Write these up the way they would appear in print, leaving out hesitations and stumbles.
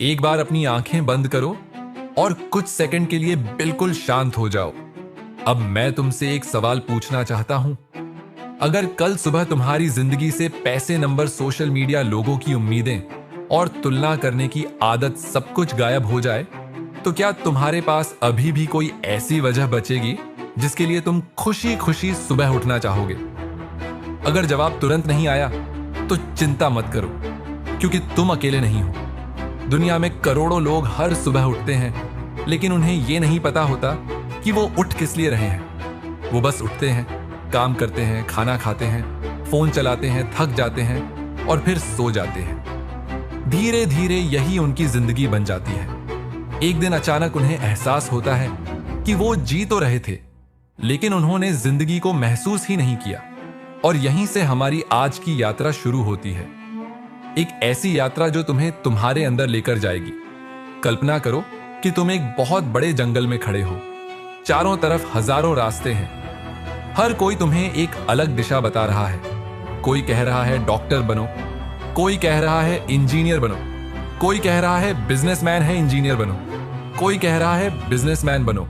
एक बार अपनी आंखें बंद करो और कुछ सेकंड के लिए बिल्कुल शांत हो जाओ। अब मैं तुमसे एक सवाल पूछना चाहता हूं। अगर कल सुबह तुम्हारी जिंदगी से पैसे, नंबर, सोशल मीडिया, लोगों की उम्मीदें और तुलना करने की आदत सब कुछ गायब हो जाए, तो क्या तुम्हारे पास अभी भी कोई ऐसी वजह बचेगी जिसके लिए तुम खुशी खुशी सुबह उठना चाहोगे? अगर जवाब तुरंत नहीं आया तो चिंता मत करो, क्योंकि तुम अकेले नहीं हो। दुनिया में करोड़ों लोग हर सुबह उठते हैं, लेकिन उन्हें यह नहीं पता होता कि वो उठ किस लिए रहे हैं। वो बस उठते हैं, काम करते हैं, खाना खाते हैं, फोन चलाते हैं, थक जाते हैं और फिर सो जाते हैं। धीरे धीरे यही उनकी जिंदगी बन जाती है। एक दिन अचानक उन्हें एहसास होता है कि वो जी तो रहे थे, लेकिन उन्होंने जिंदगी को महसूस ही नहीं किया। और यहीं से हमारी आज की यात्रा शुरू होती है। एक ऐसी यात्रा जो तुम्हें तुम्हारे अंदर लेकर जाएगी। कल्पना करो कि तुम एक बहुत बड़े जंगल में खड़े हो। चारों तरफ हजारों रास्ते हैं। हर कोई तुम्हें एक अलग दिशा बता रहा है। कोई कह रहा है डॉक्टर बनो, कोई कह रहा है इंजीनियर बनो, कोई कह रहा है बिजनेसमैन है इंजीनियर बनो, कोई कह रहा है बिजनेसमैन बनो,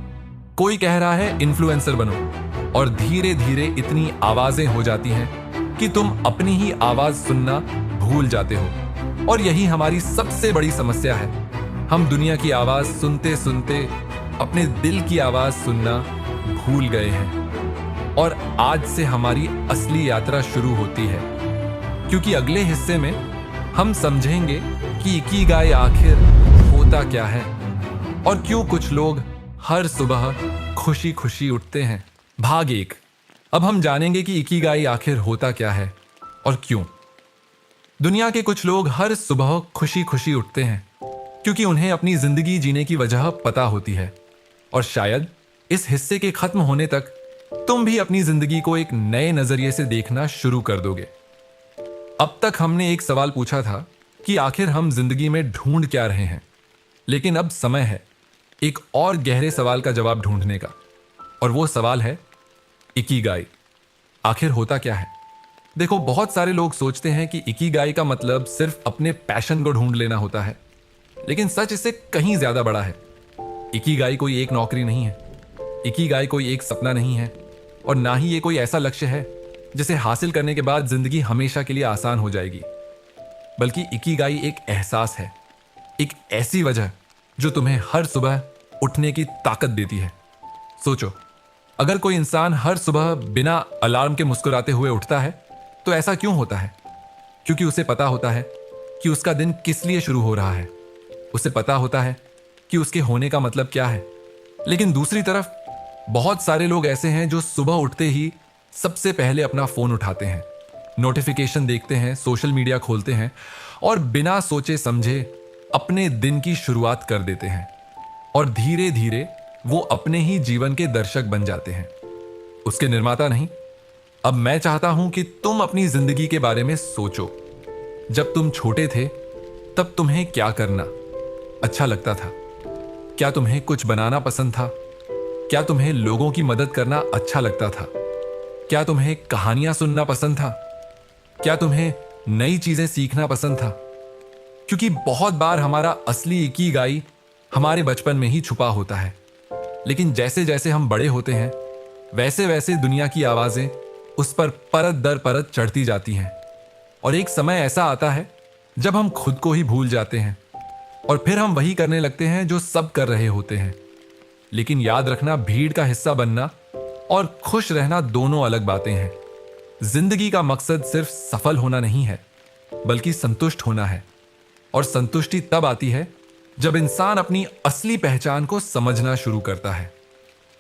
कोई कह रहा है इन्फ्लुएंसर बनो। और धीरे धीरे इतनी आवाजें हो जाती हैं कि तुम अपनी ही आवाज सुनना भूल जाते हो। और यही हमारी सबसे बड़ी समस्या है। हम दुनिया की आवाज सुनते सुनते अपने दिल की आवाज सुनना भूल गए हैं। और आज से हमारी असली यात्रा शुरू होती है, क्योंकि अगले हिस्से में हम समझेंगे कि इकिगाई आखिर होता क्या है और क्यों कुछ लोग हर सुबह खुशी खुशी उठते हैं। भाग 1। अब हम जानेंगे कि इकिगाई आखिर होता क्या है और क्यों। दुनिया के कुछ लोग हर सुबह खुशी खुशी उठते हैं क्योंकि उन्हें अपनी जिंदगी जीने की वजह पता होती है। और शायद इस हिस्से के खत्म होने तक तुम भी अपनी जिंदगी को एक नए नजरिए से देखना शुरू कर दोगे। अब तक हमने एक सवाल पूछा था कि आखिर हम जिंदगी में ढूंढ क्या रहे हैं, लेकिन अब समय है एक और गहरे सवाल का जवाब ढूंढने का। और वो सवाल है इकिगाई आखिर होता क्या है। देखो, बहुत सारे लोग सोचते हैं कि इकिगाई का मतलब सिर्फ अपने पैशन को ढूंढ लेना होता है, लेकिन सच इससे कहीं ज्यादा बड़ा है। इकिगाई कोई एक नौकरी नहीं है, इकिगाई कोई एक सपना नहीं है, और ना ही ये कोई ऐसा लक्ष्य है जिसे हासिल करने के बाद जिंदगी हमेशा के लिए आसान हो जाएगी। बल्कि इकिगाई एक एहसास है, एक ऐसी वजह जो तुम्हें हर सुबह उठने की ताकत देती है। सोचो, अगर कोई इंसान हर सुबह बिना अलार्म के मुस्कुराते हुए उठता है तो ऐसा क्यों होता है? क्योंकि उसे पता होता है कि उसका दिन किस लिए शुरू हो रहा है। उसे पता होता है कि उसके होने का मतलब क्या है। लेकिन दूसरी तरफ बहुत सारे लोग ऐसे हैं जो सुबह उठते ही सबसे पहले अपना फोन उठाते हैं, नोटिफिकेशन देखते हैं, सोशल मीडिया खोलते हैं और बिना सोचे समझे अपने दिन की शुरुआत कर देते हैं। और धीरे धीरे वो अपने ही जीवन के दर्शक बन जाते हैं, उसके निर्माता नहीं। अब मैं चाहता हूं कि तुम अपनी जिंदगी के बारे में सोचो। जब तुम छोटे थे तब तुम्हें क्या करना अच्छा लगता था? क्या तुम्हें कुछ बनाना पसंद था? क्या तुम्हें लोगों की मदद करना अच्छा लगता था? क्या तुम्हें कहानियां सुनना पसंद था? क्या तुम्हें नई चीजें सीखना पसंद था? क्योंकि बहुत बार हमारा असली इकिगाई हमारे बचपन में ही छुपा होता है। लेकिन जैसे जैसे हम बड़े होते हैं वैसे वैसे दुनिया की आवाजें उस पर परत दर परत चढ़ती जाती हैं। और एक समय ऐसा आता है जब हम खुद को ही भूल जाते हैं और फिर हम वही करने लगते हैं जो सब कर रहे होते हैं। लेकिन याद रखना, भीड़ का हिस्सा बनना और खुश रहना दोनों अलग बातें हैं। जिंदगी का मकसद सिर्फ सफल होना नहीं है, बल्कि संतुष्ट होना है। और संतुष्टि तब आती है जब इंसान अपनी असली पहचान को समझना शुरू करता है।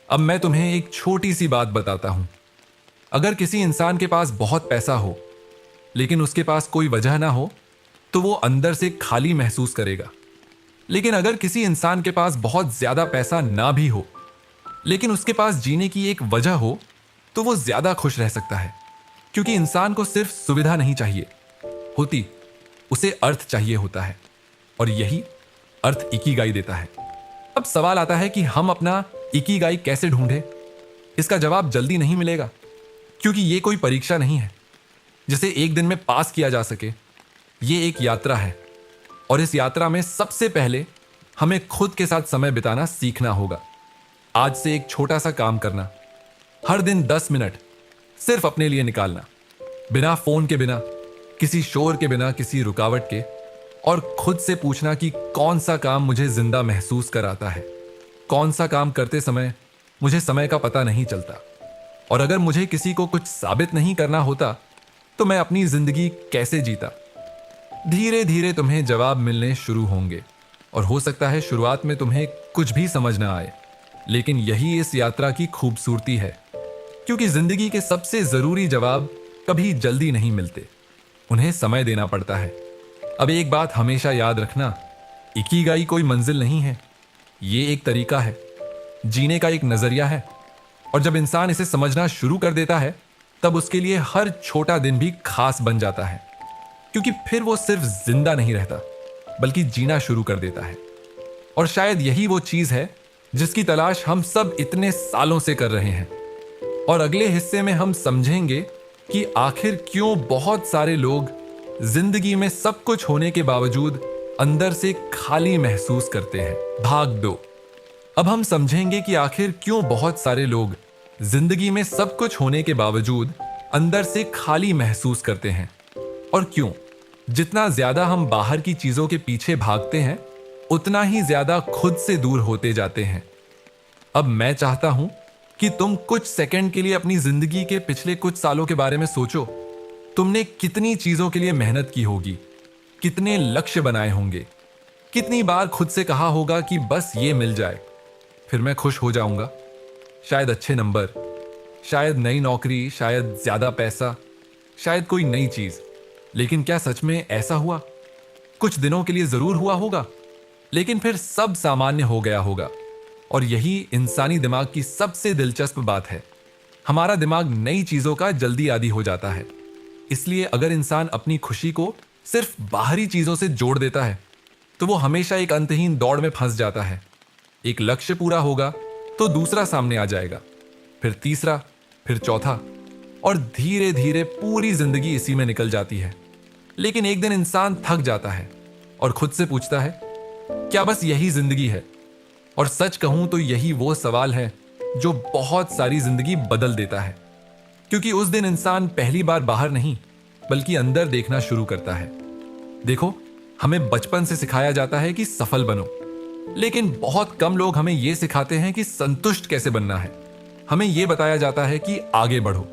अब मैं तुम्हें एक छोटी सी बात बताता हूं। अगर किसी इंसान के पास बहुत पैसा हो लेकिन उसके पास कोई वजह ना हो तो वो अंदर से खाली महसूस करेगा। लेकिन अगर किसी इंसान के पास बहुत ज्यादा पैसा ना भी हो लेकिन उसके पास जीने की एक वजह हो तो वो ज्यादा खुश रह सकता है। क्योंकि इंसान को सिर्फ सुविधा नहीं चाहिए होती, उसे अर्थ चाहिए होता है। और यही अर्थ इकिगाई देता है। अब सवाल आता है कि हम अपना इकिगाई कैसे ढूंढें? इसका जवाब जल्दी नहीं मिलेगा, क्योंकि ये कोई परीक्षा नहीं है जिसे एक दिन में पास किया जा सके। ये एक यात्रा है, और इस यात्रा में सबसे पहले हमें खुद के साथ समय बिताना सीखना होगा। आज से एक छोटा सा काम करना, हर दिन 10 मिनट सिर्फ अपने लिए निकालना, बिना फोन के, बिना किसी शोर के, बिना किसी रुकावट के, और खुद से पूछना कि कौन सा काम मुझे जिंदा महसूस कराता है, कौन सा काम करते समय मुझे समय का पता नहीं चलता, और अगर मुझे किसी को कुछ साबित नहीं करना होता तो मैं अपनी जिंदगी कैसे जीता। धीरे धीरे तुम्हें जवाब मिलने शुरू होंगे, और हो सकता है शुरुआत में तुम्हें कुछ भी समझ ना आए, लेकिन यही इस यात्रा की खूबसूरती है, क्योंकि जिंदगी के सबसे जरूरी जवाब कभी जल्दी नहीं मिलते, उन्हें समय देना पड़ता है। अब एक बात हमेशा याद रखना, इकिगाई कोई मंजिल नहीं है, ये एक तरीका है, जीने का एक नजरिया है, और जब इंसान इसे समझना शुरू कर देता है तब उसके लिए हर छोटा दिन भी खास बन जाता है, क्योंकि फिर वो सिर्फ जिंदा नहीं रहता बल्कि जीना शुरू कर देता है। और शायद यही वो चीज है जिसकी तलाश हम सब इतने सालों से कर रहे हैं। और अगले हिस्से में हम समझेंगे कि आखिर क्यों बहुत सारे लोग जिंदगी में सब कुछ होने के बावजूद अंदर से खाली महसूस करते हैं। भाग 2। अब हम समझेंगे कि आखिर क्यों बहुत सारे लोग जिंदगी में सब कुछ होने के बावजूद अंदर से खाली महसूस करते हैं, और क्यों जितना ज्यादा हम बाहर की चीजों के पीछे भागते हैं उतना ही ज्यादा खुद से दूर होते जाते हैं। अब मैं चाहता हूं कि तुम कुछ सेकंड के लिए अपनी जिंदगी के पिछले कुछ सालों के बारे में सोचो। तुमने कितनी चीजों के लिए मेहनत की होगी, कितने लक्ष्य बनाए होंगे, कितनी बार खुद से कहा होगा कि बस ये मिल जाए फिर मैं खुश हो जाऊंगा। शायद अच्छे नंबर, शायद नई नौकरी, शायद ज्यादा पैसा, शायद कोई नई चीज। लेकिन क्या सच में ऐसा हुआ? कुछ दिनों के लिए जरूर हुआ होगा, लेकिन फिर सब सामान्य हो गया होगा। और यही इंसानी दिमाग की सबसे दिलचस्प बात है, हमारा दिमाग नई चीजों का जल्दी आदी हो जाता है। इसलिए अगर इंसान अपनी खुशी को सिर्फ बाहरी चीजों से जोड़ देता है तो वो हमेशा एक अंतहीन दौड़ में फंस जाता है। एक लक्ष्य पूरा होगा तो दूसरा सामने आ जाएगा, फिर तीसरा, फिर चौथा, और धीरे धीरे पूरी जिंदगी इसी में निकल जाती है। लेकिन एक दिन इंसान थक जाता है और खुद से पूछता है, क्या बस यही जिंदगी है? और सच कहूं तो यही वो सवाल है जो बहुत सारी जिंदगी बदल देता है, क्योंकि उस दिन इंसान पहली बार बाहर नहीं बल्कि अंदर देखना शुरू करता है। देखो, हमें बचपन से सिखाया जाता है कि सफल बनो, लेकिन बहुत कम लोग हमें यह सिखाते हैं कि संतुष्ट कैसे बनना है। हमें यह बताया जाता है कि आगे बढ़ो,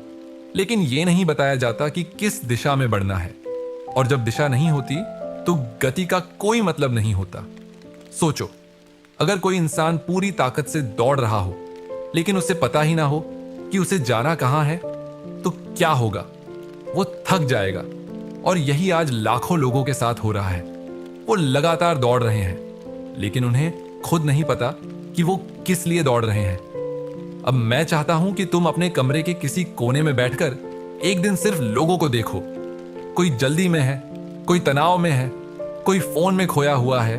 लेकिन यह नहीं बताया जाता कि किस दिशा में बढ़ना है। और जब दिशा नहीं होती तो गति का कोई मतलब नहीं होता। सोचो, अगर कोई इंसान पूरी ताकत से दौड़ रहा हो लेकिन उसे पता ही ना हो कि उसे जाना कहां है तो क्या होगा? वो थक जाएगा। और यही आज लाखों लोगों के साथ हो रहा है। वो लगातार दौड़ रहे हैं लेकिन उन्हें खुद नहीं पता कि वो किस लिए दौड़ रहे हैं। अब मैं चाहता हूं कि तुम अपने कमरे के किसी कोने में बैठकर एक दिन सिर्फ लोगों को देखो। कोई जल्दी में है, कोई तनाव में है, कोई फोन में खोया हुआ है,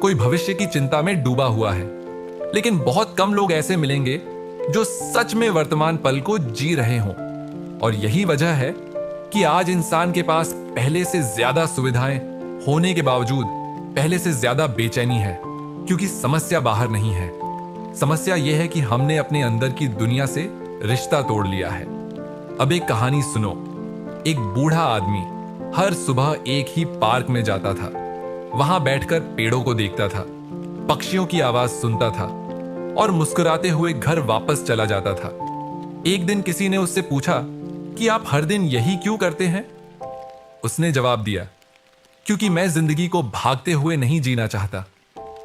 कोई भविष्य की चिंता में डूबा हुआ है। लेकिन बहुत कम लोग ऐसे मिलेंगे जो सच में वर्तमान पल को जी रहे हों। और यही वजह है कि आज इंसान के पास पहले से ज्यादा सुविधाएं होने के बावजूद पहले से ज्यादा बेचैनी है, क्योंकि समस्या बाहर नहीं है। समस्या यह है कि हमने अपने अंदर की दुनिया से रिश्ता तोड़ लिया है। अब एक कहानी सुनो। एक बूढ़ा आदमी हर सुबह एक ही पार्क में जाता था। वहां बैठकर पेड़ों को देखता था, पक्षियों की आवाज सुनता था और मुस्कुराते हुए घर वापस चला जाता था। एक दिन किसी ने उससे पूछा कि आप हर दिन यही क्यों करते हैं? उसने जवाब दिया, क्योंकि मैं जिंदगी को भागते हुए नहीं जीना चाहता,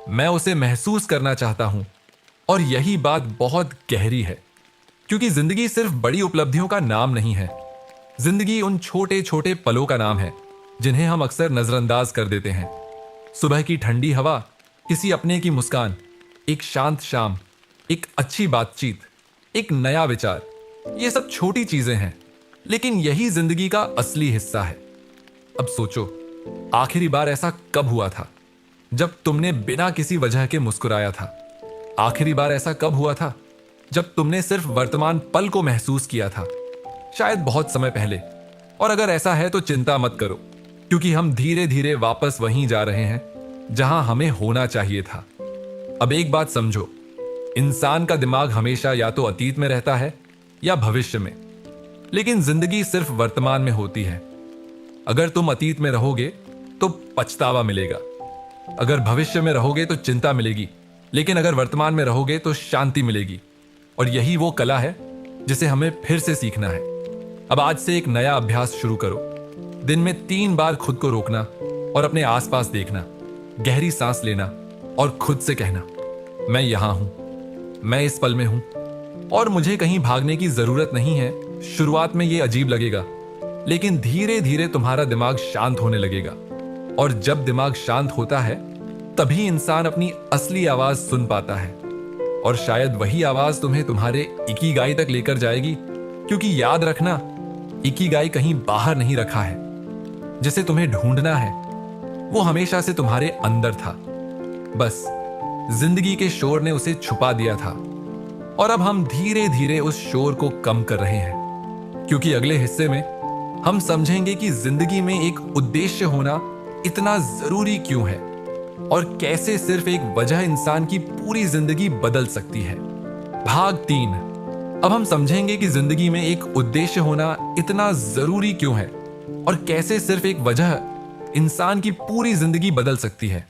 मैं उसे महसूस करना चाहता हूं। और यही बात बहुत गहरी है, क्योंकि जिंदगी सिर्फ बड़ी उपलब्धियों का नाम नहीं है। जिंदगी उन छोटे छोटे पलों का नाम है जिन्हें हम अक्सर नजरअंदाज कर देते हैं। सुबह की ठंडी हवा, किसी अपने की मुस्कान, एक शांत शाम, एक अच्छी बातचीत, एक नया विचार, ये सब छोटी चीजें हैं, लेकिन यही जिंदगी का असली हिस्सा है। अब सोचो, आखिरी बार ऐसा कब हुआ था जब तुमने बिना किसी वजह के मुस्कुराया था? आखिरी बार ऐसा कब हुआ था जब तुमने सिर्फ वर्तमान पल को महसूस किया था? शायद बहुत समय पहले। और अगर ऐसा है तो चिंता मत करो, क्योंकि हम धीरे धीरे वापस वहीं जा रहे हैं जहां हमें होना चाहिए था। अब एक बात समझो, इंसान का दिमाग हमेशा या तो अतीत में रहता है या भविष्य में, लेकिन जिंदगी सिर्फ वर्तमान में होती है। अगर तुम अतीत में रहोगे तो पछतावा मिलेगा, अगर भविष्य में रहोगे तो चिंता मिलेगी, लेकिन अगर वर्तमान में रहोगे तो शांति मिलेगी। और यही वो कला है जिसे हमें फिर से सीखना है। अब आज से एक नया अभ्यास शुरू करो। दिन में 3 बार खुद को रोकना और अपने आसपास देखना, गहरी सांस लेना और खुद से कहना, मैं यहां हूं, मैं इस पल में हूं और मुझे कहीं भागने की जरूरत नहीं है। शुरुआत में यह अजीब लगेगा, लेकिन धीरे धीरे तुम्हारा दिमाग शांत होने लगेगा। और जब दिमाग शांत होता है तभी इंसान अपनी असली आवाज सुन पाता है। और शायद वही आवाज तुम्हें तुम्हारे इकिगाई तक लेकर जाएगी, क्योंकि याद रखना, इकिगाई कहीं बाहर नहीं रखा है। जिसे तुम्हें ढूंढना है वो हमेशा से तुम्हारे अंदर था, बस जिंदगी के शोर ने उसे छुपा दिया था। और अब हम धीरे धीरे उस शोर को कम कर रहे हैं, क्योंकि अगले हिस्से में हम समझेंगे कि जिंदगी में एक उद्देश्य होना इतना जरूरी क्यों है और कैसे सिर्फ एक वजह इंसान की पूरी जिंदगी बदल सकती है। भाग 3। अब हम समझेंगे कि जिंदगी में एक उद्देश्य होना इतना जरूरी क्यों है और कैसे सिर्फ एक वजह इंसान की पूरी जिंदगी बदल सकती है।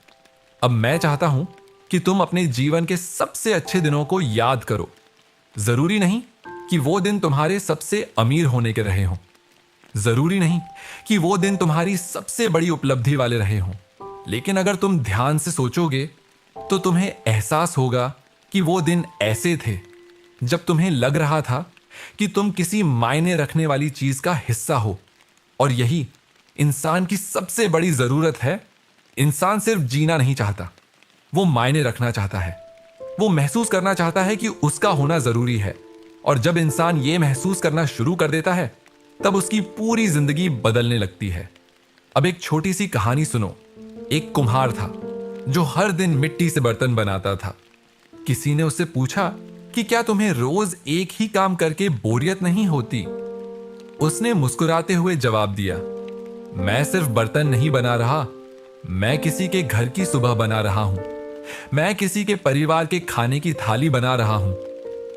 अब मैं चाहता हूं कि तुम अपने जीवन के सबसे अच्छे दिनों को याद करो। जरूरी नहीं कि वो दिन तुम्हारे सबसे अमीर होने के रहे हों, जरूरी नहीं कि वो दिन तुम्हारी सबसे बड़ी उपलब्धि वाले रहे हों, लेकिन अगर तुम ध्यान से सोचोगे तो तुम्हें एहसास होगा कि वो दिन ऐसे थे जब तुम्हें लग रहा था कि तुम किसी मायने रखने वाली चीज का हिस्सा हो। और यही इंसान की सबसे बड़ी जरूरत है। इंसान सिर्फ जीना नहीं चाहता, वो मायने रखना चाहता है। वो महसूस करना चाहता है कि उसका होना जरूरी है। और जब इंसान ये महसूस करना शुरू कर देता है तब उसकी पूरी जिंदगी बदलने लगती है। अब एक छोटी सी कहानी सुनो। एक कुम्हार था जो हर दिन मिट्टी से बर्तन बनाता था। किसी ने उससे पूछा कि क्या तुम्हें रोज एक ही काम करके बोरियत नहीं होती? उसने मुस्कुराते हुए जवाब दिया, मैं सिर्फ बर्तन नहीं बना रहा, मैं किसी के घर की सुबह बना रहा हूं, मैं किसी के परिवार के खाने की थाली बना रहा हूं,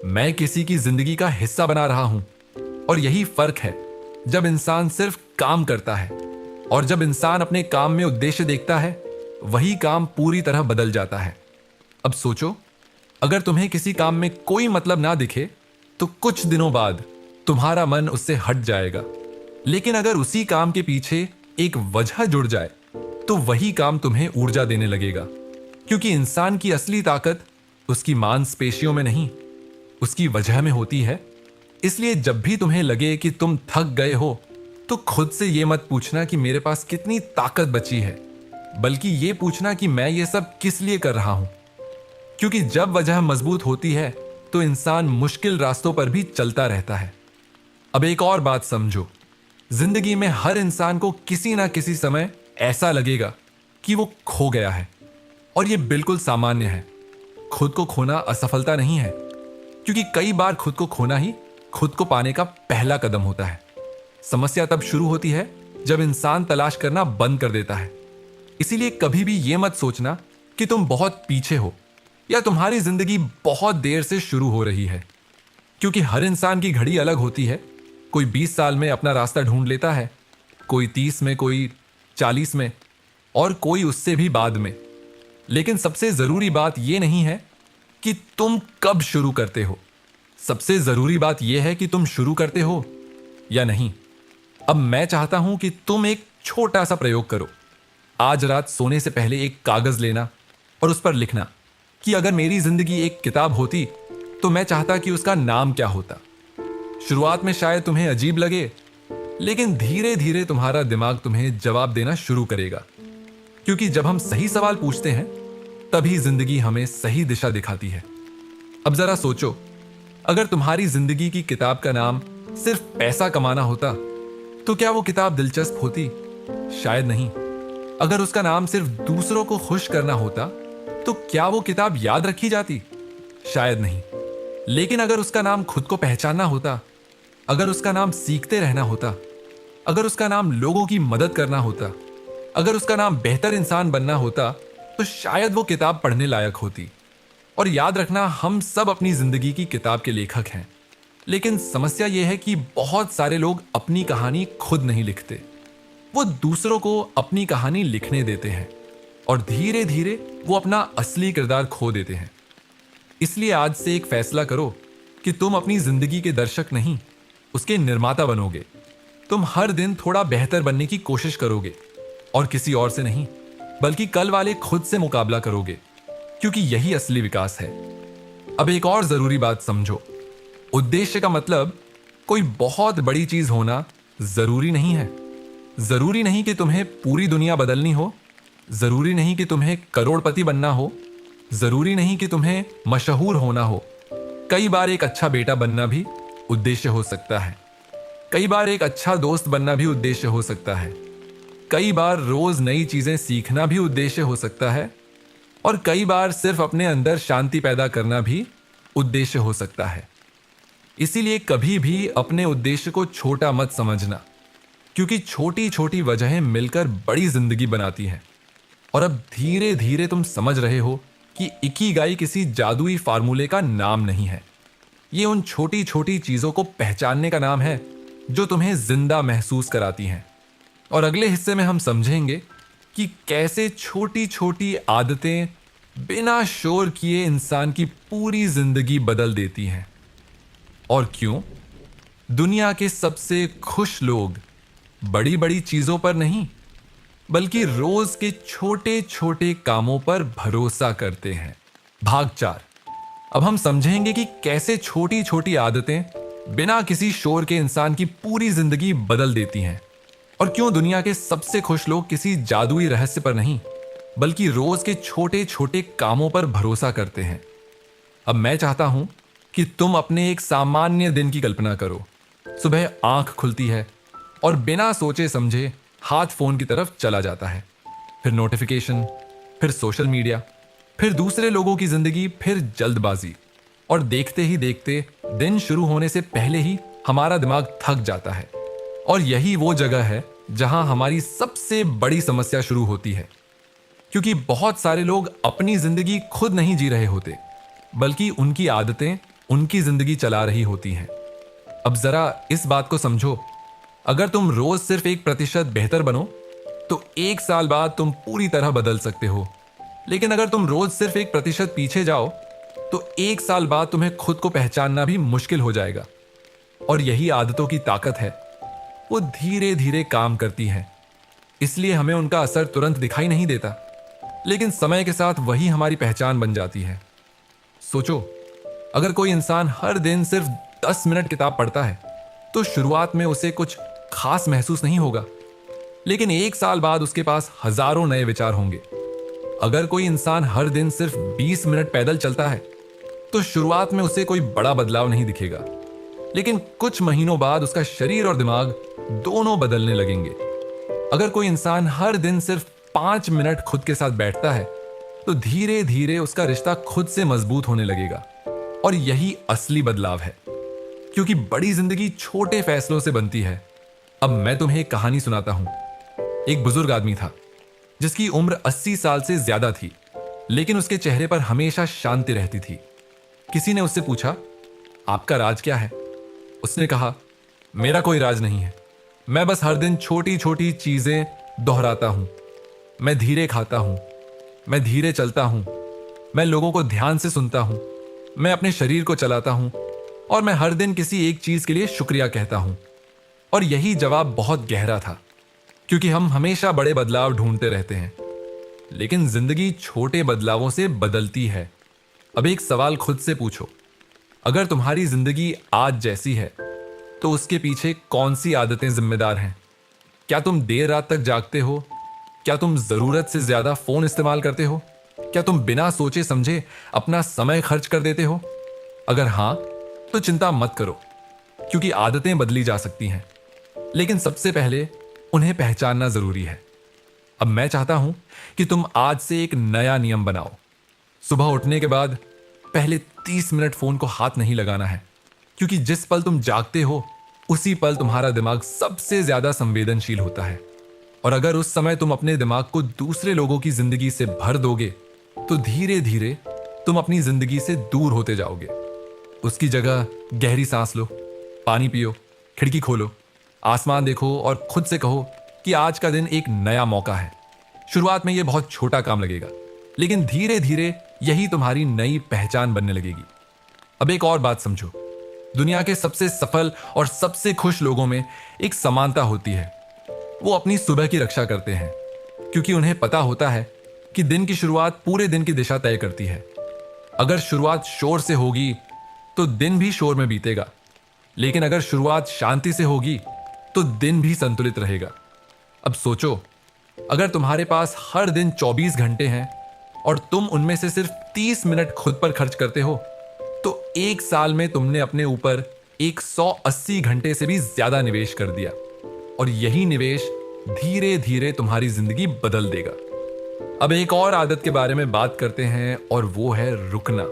मैं किसी की जिंदगी का हिस्सा बना रहा हूं। और यही फर्क है जब इंसान सिर्फ काम करता है और जब इंसान अपने काम में उद्देश्य देखता है, वही काम पूरी तरह बदल जाता है। अब सोचो, अगर तुम्हें किसी काम में कोई मतलब ना दिखे तो कुछ दिनों बाद तुम्हारा मन उससे हट जाएगा। लेकिन अगर उसी काम के पीछे एक वजह जुड़ जाए तो वही काम तुम्हें ऊर्जा देने लगेगा, क्योंकि इंसान की असली ताकत उसकी मांसपेशियों में नहीं, उसकी वजह में होती है। इसलिए जब भी तुम्हें लगे कि तुम थक गए हो तो खुद से यह मत पूछना कि मेरे पास कितनी ताकत बची है, बल्कि यह पूछना कि मैं ये सब किस लिए कर रहा हूं। क्योंकि जब वजह मजबूत होती है तो इंसान मुश्किल रास्तों पर भी चलता रहता है। अब एक और बात समझो, जिंदगी में हर इंसान को किसी ना किसी समय ऐसा लगेगा कि वो खो गया है, और ये बिल्कुल सामान्य है। खुद को खोना असफलता नहीं है, क्योंकि कई बार खुद को खोना ही खुद को पाने का पहला कदम होता है। समस्या तब शुरू होती है जब इंसान तलाश करना बंद कर देता है। इसीलिए कभी भी यह मत सोचना कि तुम बहुत पीछे हो या तुम्हारी जिंदगी बहुत देर से शुरू हो रही है, क्योंकि हर इंसान की घड़ी अलग होती है। कोई 20 साल में अपना रास्ता ढूंढ लेता है, कोई 30 में, कोई 40 में और कोई उससे भी बाद में। लेकिन सबसे जरूरी बात यह नहीं है कि तुम कब शुरू करते हो, सबसे जरूरी बात यह है कि तुम शुरू करते हो या नहीं। अब मैं चाहता हूं कि तुम एक छोटा सा प्रयोग करो। आज रात सोने से पहले एक कागज लेना और उस पर लिखना कि अगर मेरी जिंदगी एक किताब होती तो मैं चाहता कि उसका नाम क्या होता। शुरुआत में शायद तुम्हें अजीब लगे, लेकिन धीरे धीरे तुम्हारा दिमाग तुम्हें जवाब देना शुरू करेगा, क्योंकि जब हम सही सवाल पूछते हैं तभी जिंदगी हमें सही दिशा दिखाती है। अब जरा सोचो, अगर तुम्हारी जिंदगी की किताब का नाम सिर्फ पैसा कमाना होता तो क्या वो किताब दिलचस्प होती? शायद नहीं। अगर उसका नाम सिर्फ दूसरों को खुश करना होता तो क्या वो किताब याद रखी जाती? शायद नहीं। लेकिन अगर उसका नाम खुद को पहचानना होता, अगर उसका नाम सीखते रहना होता, अगर उसका नाम लोगों की मदद करना होता, अगर उसका नाम बेहतर इंसान बनना होता, तो शायद वो किताब पढ़ने लायक होती। और याद रखना, हम सब अपनी जिंदगी की किताब के लेखक हैं। लेकिन समस्या यह है कि बहुत सारे लोग अपनी कहानी खुद नहीं लिखते, वो दूसरों को अपनी कहानी लिखने देते हैं और धीरे धीरे वो अपना असली किरदार खो देते हैं। इसलिए आज से एक फैसला करो कि तुम अपनी जिंदगी के दर्शक नहीं, उसके निर्माता बनोगे। तुम हर दिन थोड़ा बेहतर बनने की कोशिश करोगे और किसी और से नहीं, बल्कि कल वाले खुद से मुकाबला करोगे, क्योंकि यही असली विकास है। अब एक और जरूरी बात समझो, उद्देश्य का मतलब कोई बहुत बड़ी चीज होना जरूरी नहीं है। जरूरी नहीं कि तुम्हें पूरी दुनिया बदलनी हो, जरूरी नहीं कि तुम्हें करोड़पति बनना हो, जरूरी नहीं कि तुम्हें मशहूर होना हो। कई बार एक अच्छा बेटा बनना भी उद्देश्य हो सकता है। कई बार एक अच्छा दोस्त बनना भी उद्देश्य हो सकता है। कई बार रोज नई चीजें सीखना भी उद्देश्य हो सकता है। और कई बार सिर्फ अपने अंदर शांति पैदा करना भी उद्देश्य हो सकता है। इसीलिए कभी भी अपने उद्देश्य को छोटा मत समझना, क्योंकि छोटी छोटी वजहें मिलकर बड़ी जिंदगी बनाती हैं। और अब धीरे धीरे तुम समझ रहे हो कि इकिगाई किसी जादुई फार्मूले का नाम नहीं है। ये उन छोटी छोटी चीजों को पहचानने का नाम है जो तुम्हें जिंदा महसूस कराती हैं। और अगले हिस्से में हम समझेंगे कि कैसे छोटी छोटी आदतें बिना शोर किए इंसान की पूरी जिंदगी बदल देती हैं। और क्यों दुनिया के सबसे खुश लोग बड़ी बड़ी चीजों पर नहीं, बल्कि रोज के छोटे छोटे कामों पर भरोसा करते हैं। भाग 4। अब हम समझेंगे कि कैसे छोटी छोटी आदतें बिना किसी शोर के इंसान की पूरी जिंदगी बदल देती हैं, और क्यों दुनिया के सबसे खुश लोग किसी जादुई रहस्य पर नहीं, बल्कि रोज के छोटे छोटे कामों पर भरोसा करते हैं। अब मैं चाहता हूं कि तुम अपने एक सामान्य दिन की कल्पना करो। सुबह आंख खुलती है और बिना सोचे समझे हाथ फोन की तरफ चला जाता है। फिर नोटिफिकेशन, फिर सोशल मीडिया, फिर दूसरे लोगों की जिंदगी, फिर जल्दबाजी। और देखते ही देखते दिन शुरू होने से पहले ही हमारा दिमाग थक जाता है। और यही वो जगह है जहां हमारी सबसे बड़ी समस्या शुरू होती है, क्योंकि बहुत सारे लोग अपनी जिंदगी खुद नहीं जी रहे होते, बल्कि उनकी आदतें उनकी जिंदगी चला रही होती हैं। अब जरा इस बात को समझो, अगर तुम रोज सिर्फ 1% बेहतर बनो तो 1 साल बाद तुम पूरी तरह बदल सकते हो। लेकिन अगर तुम रोज सिर्फ 1% पीछे जाओ तो 1 साल बाद तुम्हें खुद को पहचानना भी मुश्किल हो जाएगा। और यही आदतों की ताकत है, वो धीरे धीरे काम करती हैं। इसलिए हमें उनका असर तुरंत दिखाई नहीं देता, लेकिन समय के साथ वही हमारी पहचान बन जाती है। सोचो, अगर कोई इंसान हर दिन सिर्फ 10 मिनट किताब पढ़ता है तो शुरुआत में उसे कुछ खास महसूस नहीं होगा, लेकिन 1 साल बाद उसके पास हजारों नए विचार होंगे। अगर कोई इंसान हर दिन सिर्फ 20 मिनट पैदल चलता है तो शुरुआत में उसे कोई बड़ा बदलाव नहीं दिखेगा, लेकिन कुछ महीनों बाद उसका शरीर और दिमाग दोनों बदलने लगेंगे। अगर कोई इंसान हर दिन सिर्फ 5 मिनट खुद के साथ बैठता है तो धीरे धीरे उसका रिश्ता खुद से मजबूत होने लगेगा। और यही असली बदलाव है, क्योंकि बड़ी जिंदगी छोटे फैसलों से बनती है। अब मैं तुम्हें एक कहानी सुनाता हूं। एक बुजुर्ग आदमी था जिसकी उम्र 80 साल से ज्यादा थी, लेकिन उसके चेहरे पर हमेशा शांति रहती थी। किसी ने उससे पूछा, आपका राज क्या है? उसने कहा, मेरा कोई राज नहीं है, मैं बस हर दिन छोटी छोटी चीजें दोहराता हूं। मैं धीरे खाता हूं, मैं धीरे चलता हूं, मैं लोगों को ध्यान से सुनता हूं, मैं अपने शरीर को चलाता हूं, और मैं हर दिन किसी एक चीज के लिए शुक्रिया कहता हूं। और यही जवाब बहुत गहरा था, क्योंकि हम हमेशा बड़े बदलाव ढूंढते रहते हैं, लेकिन जिंदगी छोटे बदलावों से बदलती है। अब एक सवाल खुद से पूछो, अगर तुम्हारी जिंदगी आज जैसी है तो उसके पीछे कौन सी आदतें जिम्मेदार हैं? क्या तुम देर रात तक जागते हो? क्या तुम जरूरत से ज्यादा फोन इस्तेमाल करते हो? क्या तुम बिना सोचे समझे अपना समय खर्च कर देते हो? अगर हां, तो चिंता मत करो, क्योंकि आदतें बदली जा सकती हैं, लेकिन सबसे पहले उन्हें पहचानना जरूरी है। अब मैं चाहता हूं कि तुम आज से एक नया नियम बनाओ। सुबह उठने के बाद पहले 30 मिनट फोन को हाथ नहीं लगाना है, क्योंकि जिस पल तुम जागते हो उसी पल तुम्हारा दिमाग सबसे ज्यादा संवेदनशील होता है। और अगर उस समय तुम अपने दिमाग को दूसरे लोगों की जिंदगी से भर दोगे तो धीरे धीरे तुम अपनी जिंदगी से दूर होते जाओगे। उसकी जगह गहरी सांस लो, पानी पियो, खिड़की खोलो, आसमान देखो और खुद से कहो कि आज का दिन एक नया मौका है। शुरुआत में यह बहुत छोटा काम लगेगा, लेकिन धीरे धीरे यही तुम्हारी नई पहचान बनने लगेगी। अब एक और बात समझो, दुनिया के सबसे सफल और सबसे खुश लोगों में एक समानता होती है। वो अपनी सुबह की रक्षा करते हैं, क्योंकि उन्हें पता होता है कि दिन की शुरुआत पूरे दिन की दिशा तय करती है। अगर शुरुआत शोर से होगी तो दिन भी शोर में बीतेगा, लेकिन अगर शुरुआत शांति से होगी तो दिन भी संतुलित रहेगा। अब सोचो, अगर तुम्हारे पास हर दिन 24 घंटे हैं और तुम उनमें से सिर्फ 30 मिनट खुद पर खर्च करते हो, तो एक साल में तुमने अपने ऊपर 180 घंटे से भी ज्यादा निवेश कर दिया, और यही निवेश धीरे धीरे तुम्हारी जिंदगी बदल देगा। अब एक और आदत के बारे में बात करते हैं, और वो है रुकना।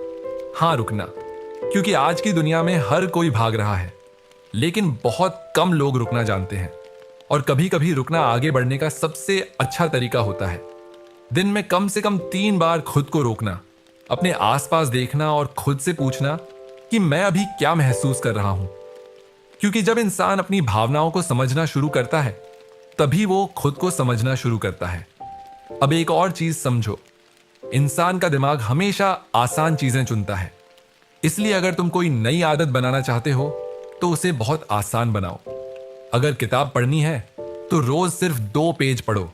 हाँ, रुकना, क्योंकि आज की दुनिया में हर कोई भाग रहा है, लेकिन बहुत कम लोग रुकना जानते हैं। और कभी कभी रुकना आगे बढ़ने का सबसे अच्छा तरीका होता है। दिन में कम से कम 3 बार खुद को रोकना, अपने आसपास देखना और खुद से पूछना कि मैं अभी क्या महसूस कर रहा हूं। क्योंकि जब इंसान अपनी भावनाओं को समझना शुरू करता है, तभी वो खुद को समझना शुरू करता है। अब एक और चीज समझो, इंसान का दिमाग हमेशा आसान चीजें चुनता है। इसलिए अगर तुम कोई नई आदत बनाना चाहते हो तो उसे बहुत आसान बनाओ। अगर किताब पढ़नी है तो रोज सिर्फ 2 पेज पढ़ो।